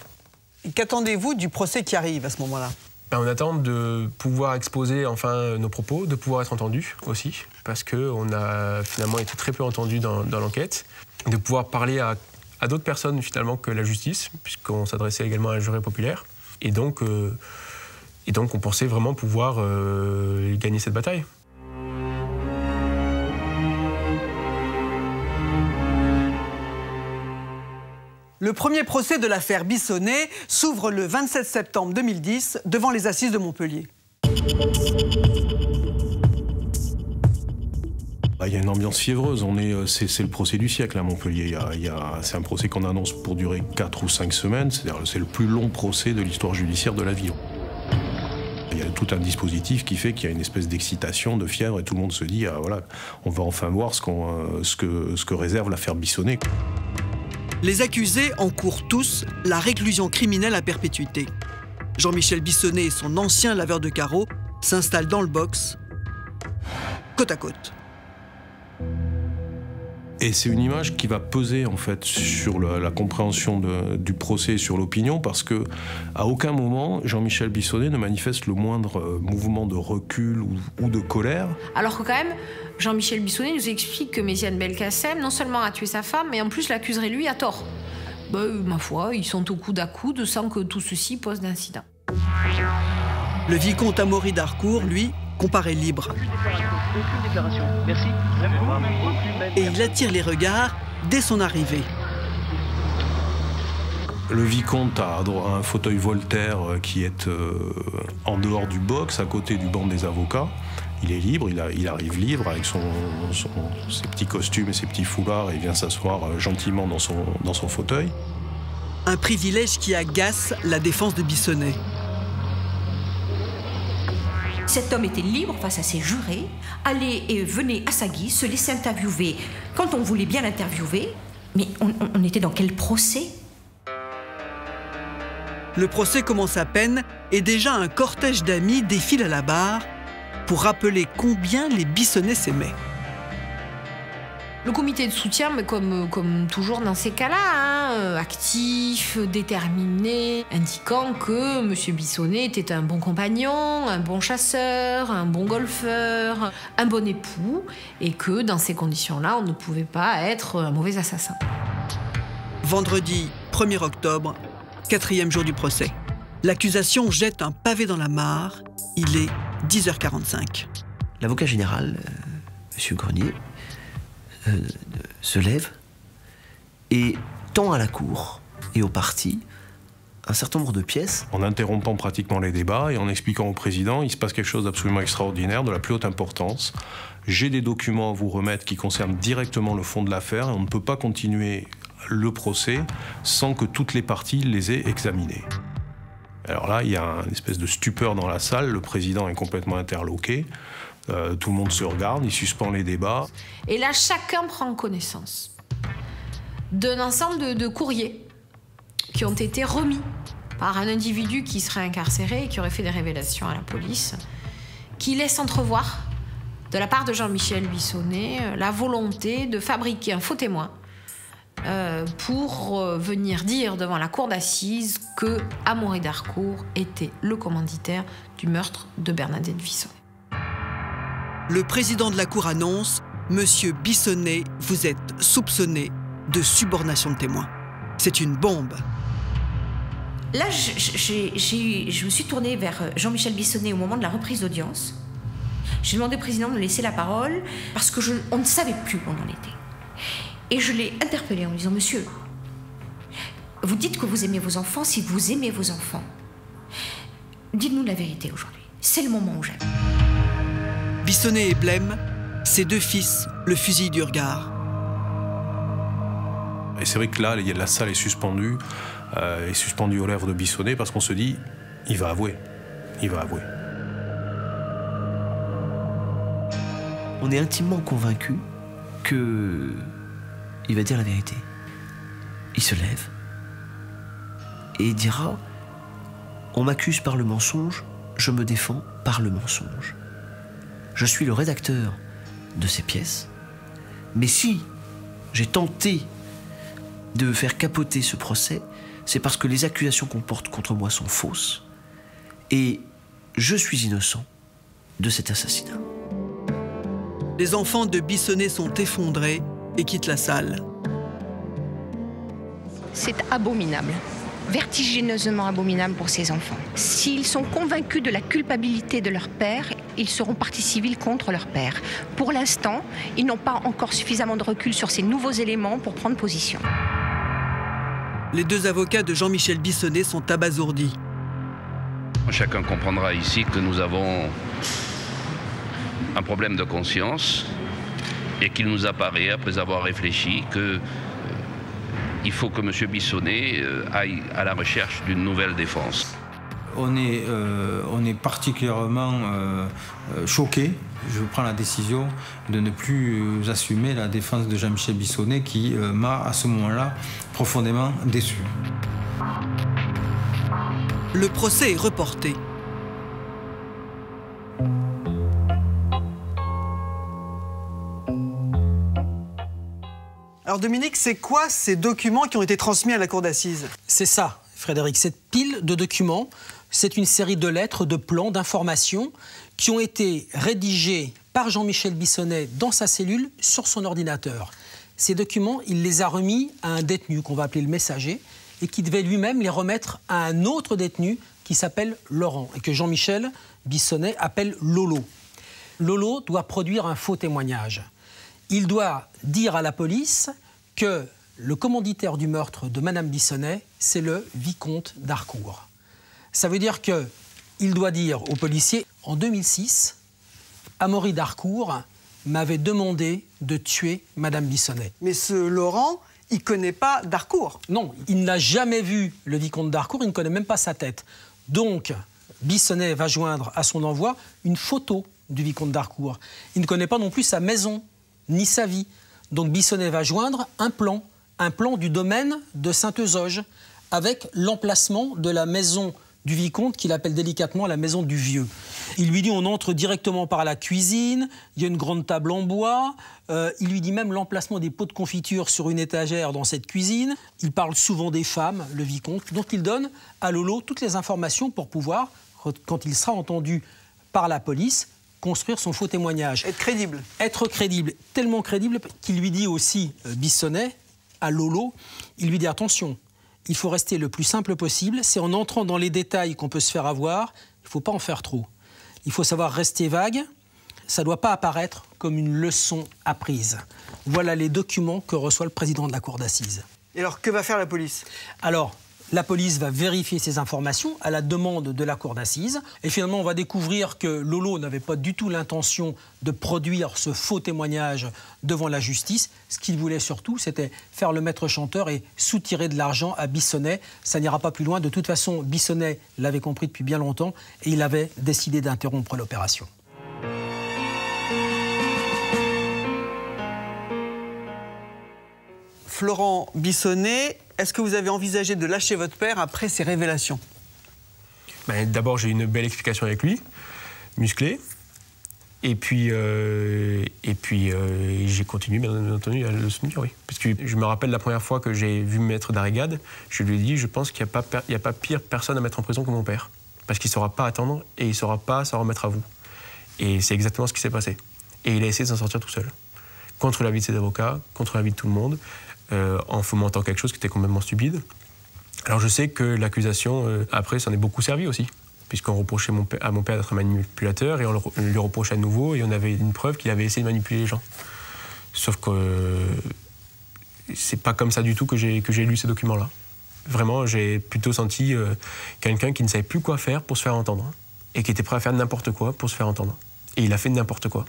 Qu'attendez-vous du procès qui arrive à ce moment-là? On attend de pouvoir exposer enfin nos propos, de pouvoir être entendus aussi, parce qu'on a finalement été très peu entendus dans l'enquête, de pouvoir parler à d'autres personnes finalement que la justice, puisqu'on s'adressait également à un jury populaire. Et donc on pensait vraiment pouvoir gagner cette bataille. Le premier procès de l'affaire Bissonnet s'ouvre le 27 septembre 2010 devant les assises de Montpellier. Il y a une ambiance fiévreuse, c'est le procès du siècle à Montpellier. C'est un procès qu'on annonce pour durer 4 ou 5 semaines, c'est le plus long procès de l'histoire judiciaire de la ville. Il y a tout un dispositif qui fait qu'il y a une espèce d'excitation, de fièvre, et tout le monde se dit voilà, on va enfin voir ce que réserve l'affaire Bissonnet. Les accusés encourent tous la réclusion criminelle à perpétuité. Jean-Michel Bissonnet et son ancien laveur de carreaux s'installent dans le box, côte à côte. Et c'est une image qui va peser en fait sur la compréhension du procès et sur l'opinion, parce que à aucun moment Jean-Michel Bissonnet ne manifeste le moindre mouvement de recul ou de colère. Alors que quand même, Jean-Michel Bissonnet nous explique que Méziane Belkacem non seulement a tué sa femme, mais en plus l'accuserait lui à tort. Ma foi, ils sont au coude à coude sans que tout ceci pose d'incident. Le vicomte Amaury d'Harcourt, lui, comparaît libre. Aucune déclaration. Merci. Et il attire les regards dès son arrivée. Le vicomte a droit à un fauteuil Voltaire qui est en dehors du box, à côté du banc des avocats. Il est libre, il arrive libre avec ses petits costumes et ses petits foulards, et il vient s'asseoir gentiment dans son fauteuil. Un privilège qui agace la défense de Bissonnet. Cet homme était libre face à ses jurés, allait et venait à sa guise, se laissait interviewer quand on voulait bien l'interviewer. Mais on était dans quel procès? Le procès commence à peine et déjà un cortège d'amis défile à la barre pour rappeler combien les Bissonnet s'aimaient. Le comité de soutien, mais comme toujours dans ces cas-là, actif, déterminé, indiquant que M. Bissonnet était un bon compagnon, un bon chasseur, un bon golfeur, un bon époux, et que dans ces conditions-là, on ne pouvait pas être un mauvais assassin. Vendredi 1er octobre, 4e jour du procès. L'accusation jette un pavé dans la mare. Il est 10h45. L'avocat général, M. Grenier, se lève et tend à la cour et au parti un certain nombre de pièces. En interrompant pratiquement les débats et en expliquant au président, il se passe quelque chose d'absolument extraordinaire, de la plus haute importance. J'ai des documents à vous remettre qui concernent directement le fond de l'affaire et on ne peut pas continuer le procès sans que toutes les parties les aient examinés. Alors là, il y a une espèce de stupeur dans la salle, le président est complètement interloqué. Tout le monde se regarde, il suspend les débats. Et là, chacun prend connaissance d'un ensemble de courriers qui ont été remis par un individu qui serait incarcéré et qui aurait fait des révélations à la police, qui laisse entrevoir, de la part de Jean-Michel Bissonnet, la volonté de fabriquer un faux témoin pour venir dire devant la cour d'assises que Amaury d'Harcourt était le commanditaire du meurtre de Bernadette Bissonnet. Le président de la cour annonce « Monsieur Bissonnet, vous êtes soupçonné de subornation de témoins. C'est une bombe. » Là, je me suis tournée vers Jean-Michel Bissonnet au moment de la reprise d'audience. J'ai demandé au président de me laisser la parole parce qu'on ne savait plus où on en était. Et je l'ai interpellé en lui disant « Monsieur, vous dites que vous aimez vos enfants. Si vous aimez vos enfants, dites-nous la vérité aujourd'hui. C'est le moment où j'aime. » Bissonnet et Blême, ses deux fils, le fusillent du regard. Et c'est vrai que là, la salle est suspendue aux lèvres de Bissonnet parce qu'on se dit, il va avouer, il va avouer. On est intimement convaincu qu'il va dire la vérité. Il se lève et il dira, on m'accuse par le mensonge, je me défends par le mensonge. Je suis le rédacteur de ces pièces, mais si j'ai tenté de faire capoter ce procès, c'est parce que les accusations qu'on porte contre moi sont fausses et je suis innocent de cet assassinat. Les enfants de Bissonnet sont effondrés et quittent la salle. C'est abominable. Vertigineusement abominable pour ces enfants. S'ils sont convaincus de la culpabilité de leur père, ils seront partie civile contre leur père. Pour l'instant, ils n'ont pas encore suffisamment de recul sur ces nouveaux éléments pour prendre position. Les deux avocats de Jean-Michel Bissonnet sont abasourdis. Chacun comprendra ici que nous avons un problème de conscience et qu'il nous apparaît, après avoir réfléchi, que il faut que M. Bissonnet aille à la recherche d'une nouvelle défense. On est particulièrement choqués. Je prends la décision de ne plus assumer la défense de Jean-Michel Bissonnet qui m'a, à ce moment-là, profondément déçu. Le procès est reporté. Alors Dominique, c'est quoi ces documents qui ont été transmis à la cour d'assises? C'est ça, Frédéric, cette pile de documents, c'est une série de lettres, de plans, d'informations qui ont été rédigés par Jean-Michel Bissonnet dans sa cellule sur son ordinateur. Ces documents, il les a remis à un détenu qu'on va appeler le messager et qui devait lui-même les remettre à un autre détenu qui s'appelle Laurent et que Jean-Michel Bissonnet appelle Lolo. Lolo doit produire un faux témoignage. Il doit dire à la police que le commanditaire du meurtre de Madame Bissonnet, c'est le vicomte d'Harcourt. Ça veut dire qu'il doit dire aux policiers, en 2006, Amaury d'Harcourt m'avait demandé de tuer Madame Bissonnet. Mais ce Laurent, il ne connaît pas d'Harcourt. Non, il n'a jamais vu le vicomte d'Harcourt, il ne connaît même pas sa tête. Donc, Bissonnet va joindre à son envoi une photo du vicomte d'Harcourt. Il ne connaît pas non plus sa maison, ni sa vie. Donc Bissonnet va joindre un plan du domaine de Saint-Eusoge, avec l'emplacement de la maison du vicomte qu'il appelle délicatement la maison du vieux. Il lui dit on entre directement par la cuisine, il y a une grande table en bois, il lui dit même l'emplacement des pots de confiture sur une étagère dans cette cuisine. Il parle souvent des femmes, le vicomte, donc il donne à Lolo toutes les informations pour pouvoir, quand il sera entendu par la police, construire son faux témoignage. Être crédible. Être crédible, tellement crédible qu'il lui dit aussi, Bissonnet, à Lolo, il lui dit attention, il faut rester le plus simple possible. C'est en entrant dans les détails qu'on peut se faire avoir. Il ne faut pas en faire trop. Il faut savoir rester vague. Ça ne doit pas apparaître comme une leçon apprise. Voilà les documents que reçoit le président de la cour d'assises. Et alors, que va faire la police? Alors, la police va vérifier ces informations à la demande de la cour d'assises. Et finalement, on va découvrir que Lolo n'avait pas du tout l'intention de produire ce faux témoignage devant la justice. Ce qu'il voulait surtout, c'était faire le maître chanteur et soutirer de l'argent à Bissonnet. Ça n'ira pas plus loin. De toute façon, Bissonnet l'avait compris depuis bien longtemps et il avait décidé d'interrompre l'opération. Florent Bissonnet, est-ce que vous avez envisagé de lâcher votre père après ces révélations? D'abord, j'ai eu une belle explication avec lui, musclée. Et puis j'ai continué, bien entendu, à le soutenir, oui. Parce que je me rappelle la première fois que j'ai vu Maître Darrigade, je lui ai dit, je pense qu'il n'y a pas pire personne à mettre en prison que mon père. Parce qu'il ne saura pas attendre et il ne saura pas s'en remettre à vous. Et c'est exactement ce qui s'est passé. Et il a essayé de s'en sortir tout seul. Contre l'avis de ses avocats, contre l'avis de tout le monde. En fomentant quelque chose qui était complètement stupide. Alors je sais que l'accusation, après, s'en est beaucoup servi aussi, puisqu'on reprochait à mon père d'être un manipulateur et on lui reprochait à nouveau et on avait une preuve qu'il avait essayé de manipuler les gens. Sauf que c'est pas comme ça du tout que j'ai lu ces documents-là. Vraiment, j'ai plutôt senti quelqu'un qui ne savait plus quoi faire pour se faire entendre et qui était prêt à faire n'importe quoi pour se faire entendre. Et il a fait n'importe quoi.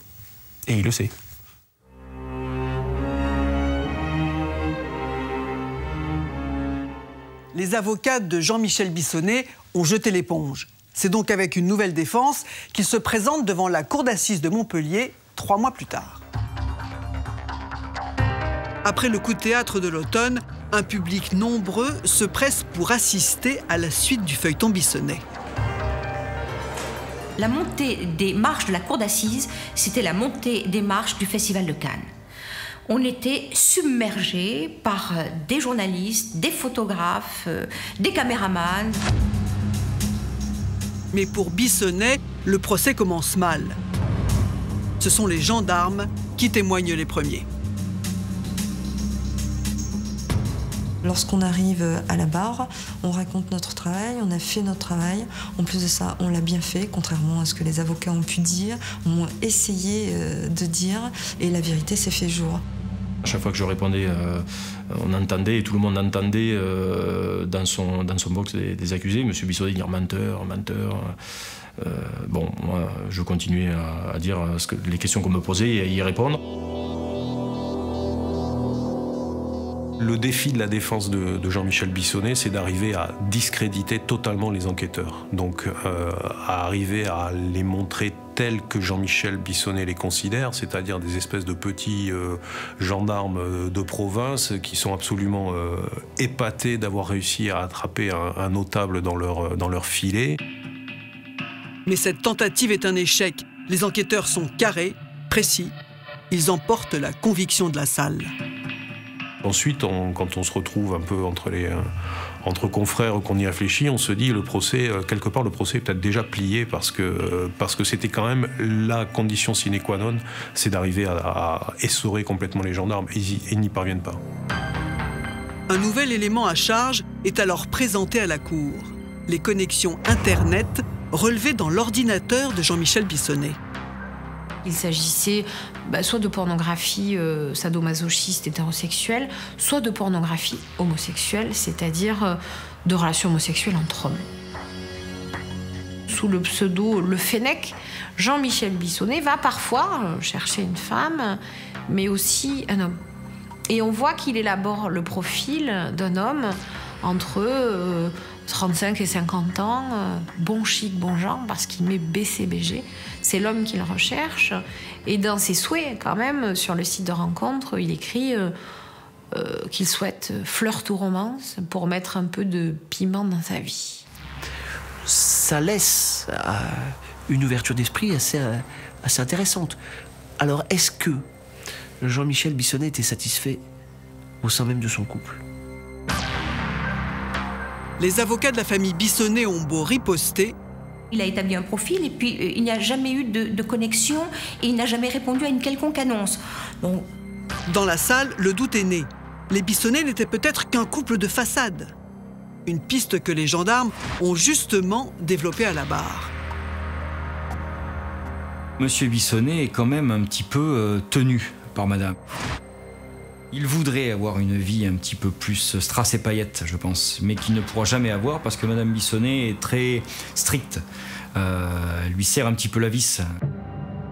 Et il le sait. Les avocats de Jean-Michel Bissonnet ont jeté l'éponge. C'est donc avec une nouvelle défense qu'il se présente devant la cour d'assises de Montpellier 3 mois plus tard. Après le coup de théâtre de l'automne, un public nombreux se presse pour assister à la suite du feuilleton Bissonnet. La montée des marches de la cour d'assises, c'était la montée des marches du Festival de Cannes. On était submergés par des journalistes, des photographes, des caméramans. Mais pour Bissonnet, le procès commence mal. Ce sont les gendarmes qui témoignent les premiers. Lorsqu'on arrive à la barre, on raconte notre travail, on a fait notre travail. En plus de ça, on l'a bien fait, contrairement à ce que les avocats ont pu dire, ont essayé de dire, et la vérité s'est fait jour. À chaque fois que je répondais, on entendait, et tout le monde entendait dans son box des accusés, M. Bissonnet dire menteur, menteur. Bon, moi, je continuais à dire les questions qu'on me posait et à y répondre. Le défi de la défense de Jean-Michel Bissonnet, c'est d'arriver à discréditer totalement les enquêteurs. Donc, à arriver à les montrer tels que Jean-Michel Bissonnet les considère, c'est-à-dire des espèces de petits gendarmes de province qui sont absolument épatés d'avoir réussi à attraper un notable dans leur filet. Mais cette tentative est un échec. Les enquêteurs sont carrés, précis. Ils emportent la conviction de la salle. Ensuite, quand on se retrouve un peu entre confrères, qu'on y réfléchit, on se dit le procès, quelque part le procès est peut-être déjà plié parce que c'était quand même la condition sine qua non, c'est d'arriver à essorer complètement les gendarmes, et ils n'y parviennent pas. Un nouvel élément à charge est alors présenté à la Cour. Les connexions Internet relevées dans l'ordinateur de Jean-Michel Bissonnet. Il s'agissait soit de pornographie sadomasochiste hétérosexuelle, soit de pornographie homosexuelle, c'est-à-dire de relations homosexuelles entre hommes. Sous le pseudo Le Fennec, Jean-Michel Bissonnet va parfois chercher une femme, mais aussi un homme. Et on voit qu'il élabore le profil d'un homme entre 35 et 50 ans, bon chic, bon genre, parce qu'il met BCBG. C'est l'homme qu'il recherche. Et dans ses souhaits, quand même, sur le site de rencontre, il écrit qu'il souhaite flirt ou romance pour mettre un peu de piment dans sa vie. Ça laisse une ouverture d'esprit assez intéressante. Alors, est-ce que Jean-Michel Bissonnet était satisfait au sein même de son couple? Les avocats de la famille Bissonnet ont beau riposter. Il a établi un profil et puis il n'y a jamais eu de connexion et il n'a jamais répondu à une quelconque annonce. Bon. Dans la salle, le doute est né. Les Bissonnet n'étaient peut-être qu'un couple de façade. Une piste que les gendarmes ont justement développée à la barre. Monsieur Bissonnet est quand même un petit peu tenu par madame. Il voudrait avoir une vie un petit peu plus strass et paillettes, je pense, mais qu'il ne pourra jamais avoir parce que madame Bissonnet est très stricte. Elle lui serre un petit peu la vis.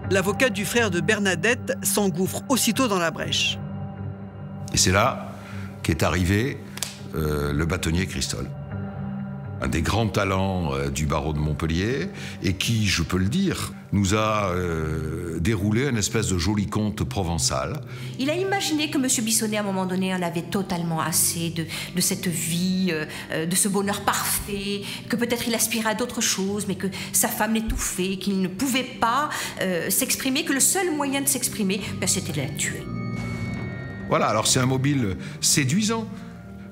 L'avocat du frère de Bernadette s'engouffre aussitôt dans la brèche. Et c'est là qu'est arrivé le bâtonnier Christol. Un des grands talents du barreau de Montpellier et qui, je peux le dire, nous a déroulé une espèce de joli conte provençal. Il a imaginé que M. Bissonnet, à un moment donné, en avait totalement assez de cette vie, de ce bonheur parfait, que peut-être il aspirait à d'autres choses, mais que sa femme l'étouffait, qu'il ne pouvait pas s'exprimer, que le seul moyen de s'exprimer, c'était de la tuer. Voilà, alors c'est un mobile séduisant.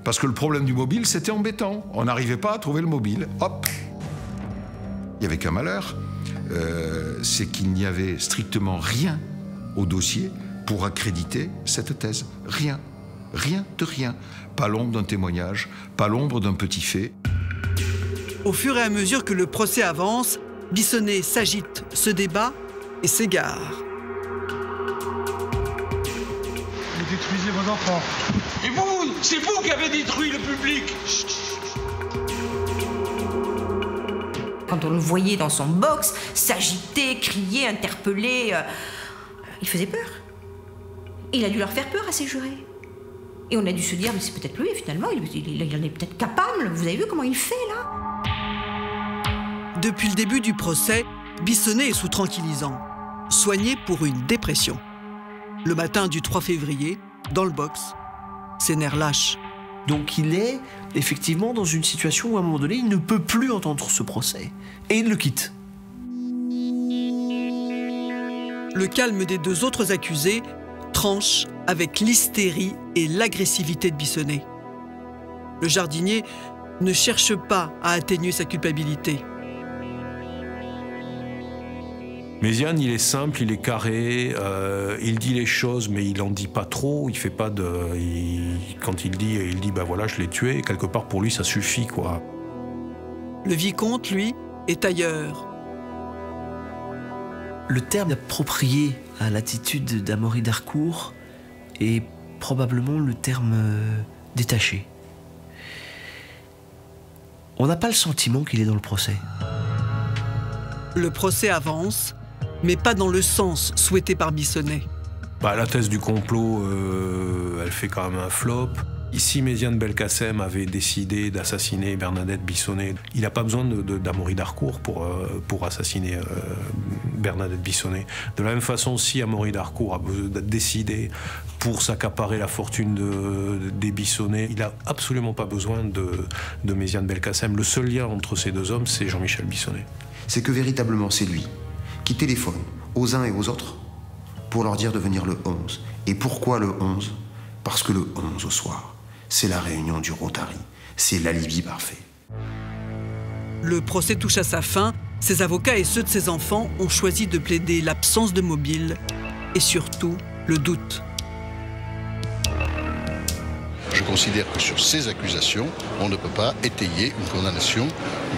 Parce que le problème du mobile, c'était embêtant. On n'arrivait pas à trouver le mobile. Hop! Il n'y avait qu'un malheur, c'est qu'il n'y avait strictement rien au dossier pour accréditer cette thèse. Rien. Rien de rien. Pas l'ombre d'un témoignage, pas l'ombre d'un petit fait. Au fur et à mesure que le procès avance, Bissonnet s'agite, se débat et s'égare. Vous détruisez vos enfants. Et vous, c'est vous qui avez détruit le public. Quand on le voyait dans son box, s'agiter, crier, interpeller, il faisait peur. Il a dû leur faire peur à ses jurés. Et on a dû se dire, mais c'est peut-être lui, finalement, il en est peut-être capable. Vous avez vu comment il fait, là? Depuis le début du procès, Bissonnet est sous tranquillisant, soigné pour une dépression. Le matin du 3 février, dans le box, ses nerfs lâchent. Donc il est effectivement dans une situation où à un moment donné, il ne peut plus entendre ce procès. Et il le quitte. Le calme des deux autres accusés tranche avec l'hystérie et l'agressivité de Bissonnet. Le jardinier ne cherche pas à atténuer sa culpabilité. Méziane, il est simple, il est carré, il dit les choses, mais il n'en dit pas trop, il fait pas de... quand il dit, bah voilà, je l'ai tué, et quelque part pour lui, ça suffit, quoi. Le vicomte, lui, est ailleurs. Le terme approprié à l'attitude d'Amaury d'Harcourt est probablement le terme détaché. On n'a pas le sentiment qu'il est dans le procès. Le procès avance, mais pas dans le sens souhaité par Bissonnet. Bah, la thèse du complot, elle fait quand même un flop. Si Méziane Belkacem avait décidé d'assassiner Bernadette Bissonnet, il n'a pas besoin d'Amaury d'Harcourt pour assassiner Bernadette Bissonnet. De la même façon, si Amaury d'Harcourt a décidé pour s'accaparer la fortune des Bissonnet, il n'a absolument pas besoin de Méziane Belkacem. Le seul lien entre ces deux hommes, c'est Jean-Michel Bissonnet. C'est que véritablement, c'est lui qui téléphone aux uns et aux autres pour leur dire de venir le 11. Et pourquoi le 11? Parce que le 11 au soir, c'est la réunion du Rotary. C'est l'alibi parfait. Le procès touche à sa fin. Ses avocats et ceux de ses enfants ont choisi de plaider l'absence de mobile et surtout le doute. Je considère que sur ces accusations, on ne peut pas étayer une condamnation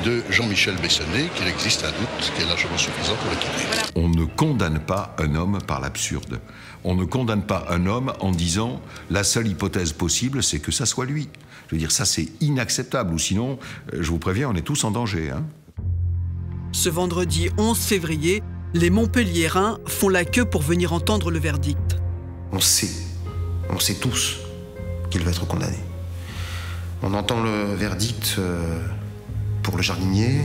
de Jean-Michel Bessonnet, qu'il existe un doute qui est largement suffisant pour l'acquitter. On ne condamne pas un homme par l'absurde. On ne condamne pas un homme en disant la seule hypothèse possible, c'est que ça soit lui. Je veux dire, ça c'est inacceptable, ou sinon, je vous préviens, on est tous en danger. Hein. Ce vendredi 11 février, les Montpelliérains font la queue pour venir entendre le verdict. On sait tous qu'il va être condamné. On entend le verdict pour le jardinier.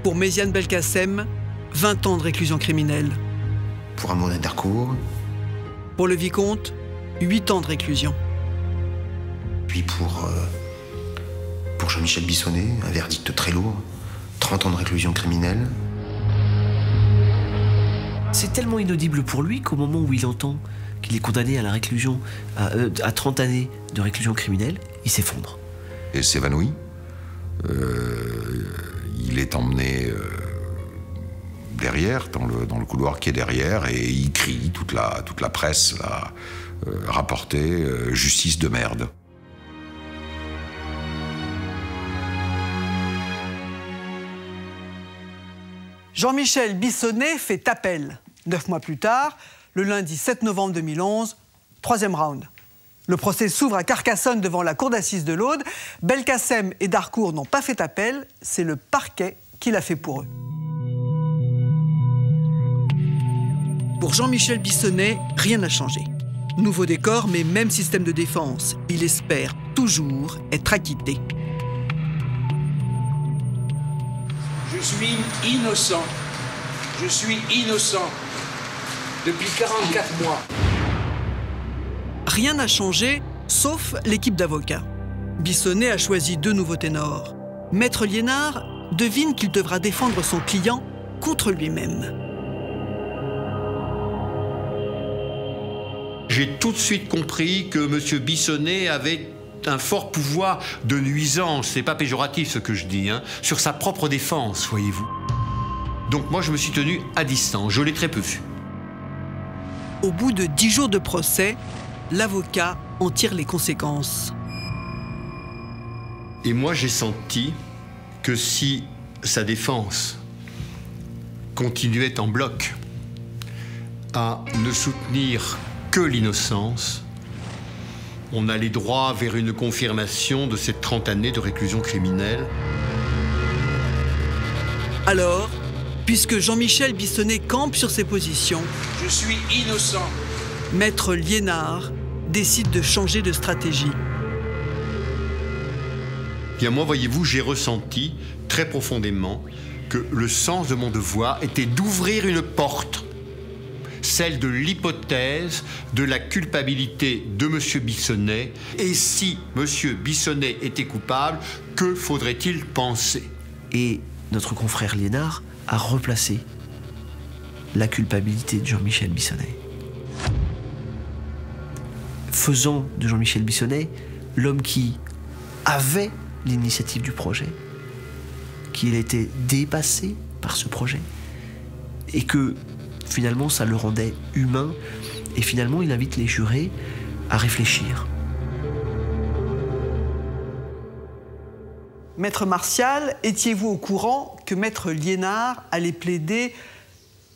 Pour Méziane Belkacem, 20 ans de réclusion criminelle. Pour Amaury Darcourt. Pour le vicomte, 8 ans de réclusion. Puis pour Jean-Michel Bissonnet, un verdict très lourd, 30 ans de réclusion criminelle. C'est tellement inaudible pour lui qu'au moment où il entend qu'il est condamné à la réclusion, à 30 années de réclusion criminelle, il s'effondre. Et s'évanouit. Il est emmené derrière, dans le couloir qui est derrière, et il crie, toute la presse l'a rapporté, justice de merde. Jean-Michel Bissonnet fait appel. 9 mois plus tard, le lundi 7 novembre 2011, 3e round. Le procès s'ouvre à Carcassonne devant la cour d'assises de l'Aude. Belkacem et Darcourt n'ont pas fait appel, c'est le parquet qui l'a fait pour eux. Pour Jean-Michel Bissonnet, rien n'a changé. Nouveau décor, mais même système de défense. Il espère toujours être acquitté. Je suis innocent. Je suis innocent. Depuis 44 mois. Rien n'a changé, sauf l'équipe d'avocats. Bissonnet a choisi 2 nouveaux ténors. Maître Liénard devine qu'il devra défendre son client contre lui-même. J'ai tout de suite compris que M. Bissonnet avait un fort pouvoir de nuisance, c'est pas péjoratif ce que je dis, hein, sur sa propre défense, voyez-vous. Donc moi je me suis tenu à distance, je l'ai très peu vu. Au bout de 10 jours de procès, l'avocat en tire les conséquences. Et moi j'ai senti que si sa défense continuait en bloc à ne soutenir que l'innocence, on allait droit vers une confirmation de ces 30 années de réclusion criminelle. Alors, puisque Jean-Michel Bissonnet campe sur ses positions, Je suis innocent. Maître Liénard décide de changer de stratégie. Bien moi, voyez-vous, j'ai ressenti très profondément que le sens de mon devoir était d'ouvrir une porte, celle de l'hypothèse de la culpabilité de M. Bissonnet. Et si M. Bissonnet était coupable, que faudrait-il penser? Et notre confrère Liénard a replacé la culpabilité de Jean-Michel Bissonnet, faisant de Jean-Michel Bissonnet l'homme qui avait l'initiative du projet, qu'il était dépassé par ce projet, et que finalement ça le rendait humain, et finalement il invite les jurés à réfléchir. Maître Martial, étiez-vous au courant que Maître Liénard allait plaider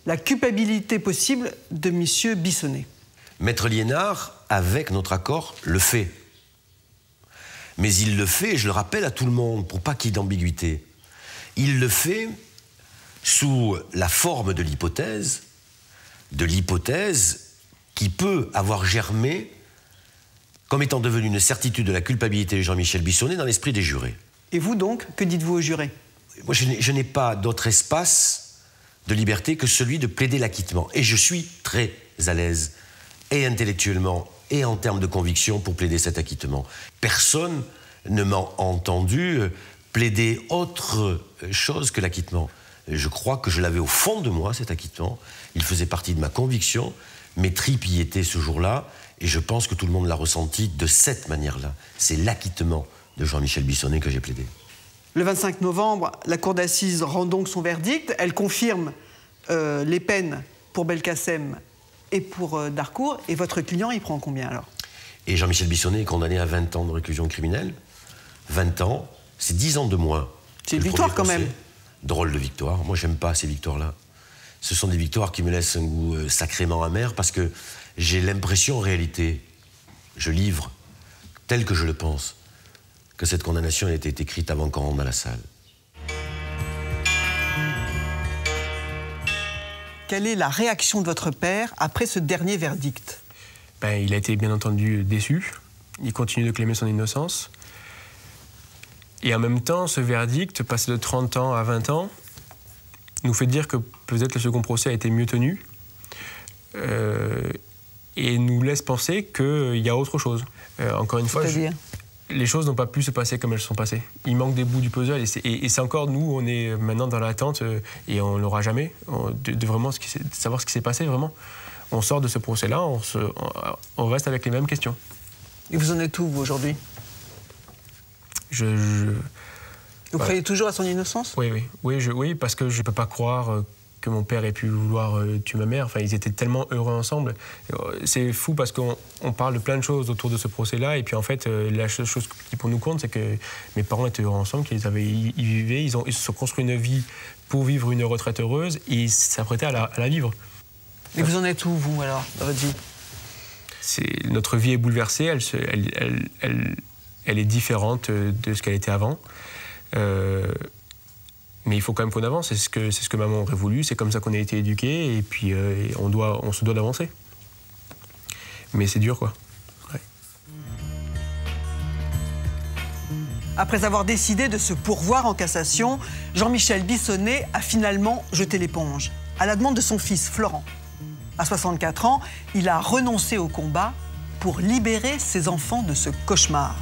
la culpabilité possible de M. Bissonnet? Maître Liénard, avec notre accord, le fait. Mais il le fait, et je le rappelle à tout le monde, pour pas qu'il y ait d'ambiguïté, il le fait sous la forme de l'hypothèse qui peut avoir germé comme étant devenue une certitude de la culpabilité de Jean-Michel Bissonnet dans l'esprit des jurés. Et vous donc, que dites-vous aux jurés? Moi, je n'ai pas d'autre espace de liberté que celui de plaider l'acquittement. Et je suis très à l'aise, et intellectuellement, et en termes de conviction, pour plaider cet acquittement. Personne ne m'a entendu plaider autre chose que l'acquittement. Je crois que je l'avais au fond de moi, cet acquittement. Il faisait partie de ma conviction. Mes tripes y étaient ce jour-là. Et je pense que tout le monde l'a ressenti de cette manière-là. C'est l'acquittement de Jean-Michel Bissonnet que j'ai plaidé. Le 25 novembre, la cour d'assises rend donc son verdict. Elle confirme les peines pour Belkacem et pour Darcourt. Et votre client, il prend combien alors? Et Jean-Michel Bissonnet est condamné à 20 ans de réclusion criminelle. 20 ans, c'est 10 ans de moins. C'est une victoire quand même. Drôle de victoire. Moi, j'aime pas ces victoires-là. Ce sont des victoires qui me laissent un goût sacrément amer parce que j'ai l'impression, en réalité, je livre, tel que je le pense, que cette condamnation a été écrite avant qu'on rentre dans la salle. Quelle est la réaction de votre père après ce dernier verdict? Il a été bien entendu déçu. Il continue de clamer son innocence. Et en même temps, ce verdict, passé de 30 ans à 20 ans, nous fait dire que peut-être le second procès a été mieux tenu et nous laisse penser qu'il y a autre chose. Encore une fois, les choses n'ont pas pu se passer comme elles se sont passées. Il manque des bouts du puzzle et c'est encore nous, on est maintenant dans l'attente et on ne l'aura jamais, de vraiment savoir ce qui s'est passé vraiment. On sort de ce procès-là, on reste avec les mêmes questions. Et vous en êtes où, vous, aujourd'hui? Vous croyez toujours à son innocence? Oui, parce que je ne peux pas croire que mon père ait pu vouloir tuer ma mère. Enfin, ils étaient tellement heureux ensemble. C'est fou parce qu'on parle de plein de choses autour de ce procès-là. Et puis en fait, la chose qui pour nous compte, c'est que mes parents étaient heureux ensemble, qu'ils vivaient, ils se sont construits une vie pour vivre une retraite heureuse et ils s'apprêtaient à la vivre. Et vous en êtes où, vous, alors, dans votre vie? Notre vie est bouleversée, elle est différente de ce qu'elle était avant. Mais il faut quand même qu'on avance, c'est ce que maman aurait voulu, c'est comme ça qu'on a été éduqués, et puis on se doit d'avancer. Mais c'est dur, quoi. Ouais. Après avoir décidé de se pourvoir en cassation, Jean-Michel Bissonnet a finalement jeté l'éponge, à la demande de son fils, Florent. À 64 ans, il a renoncé au combat pour libérer ses enfants de ce cauchemar.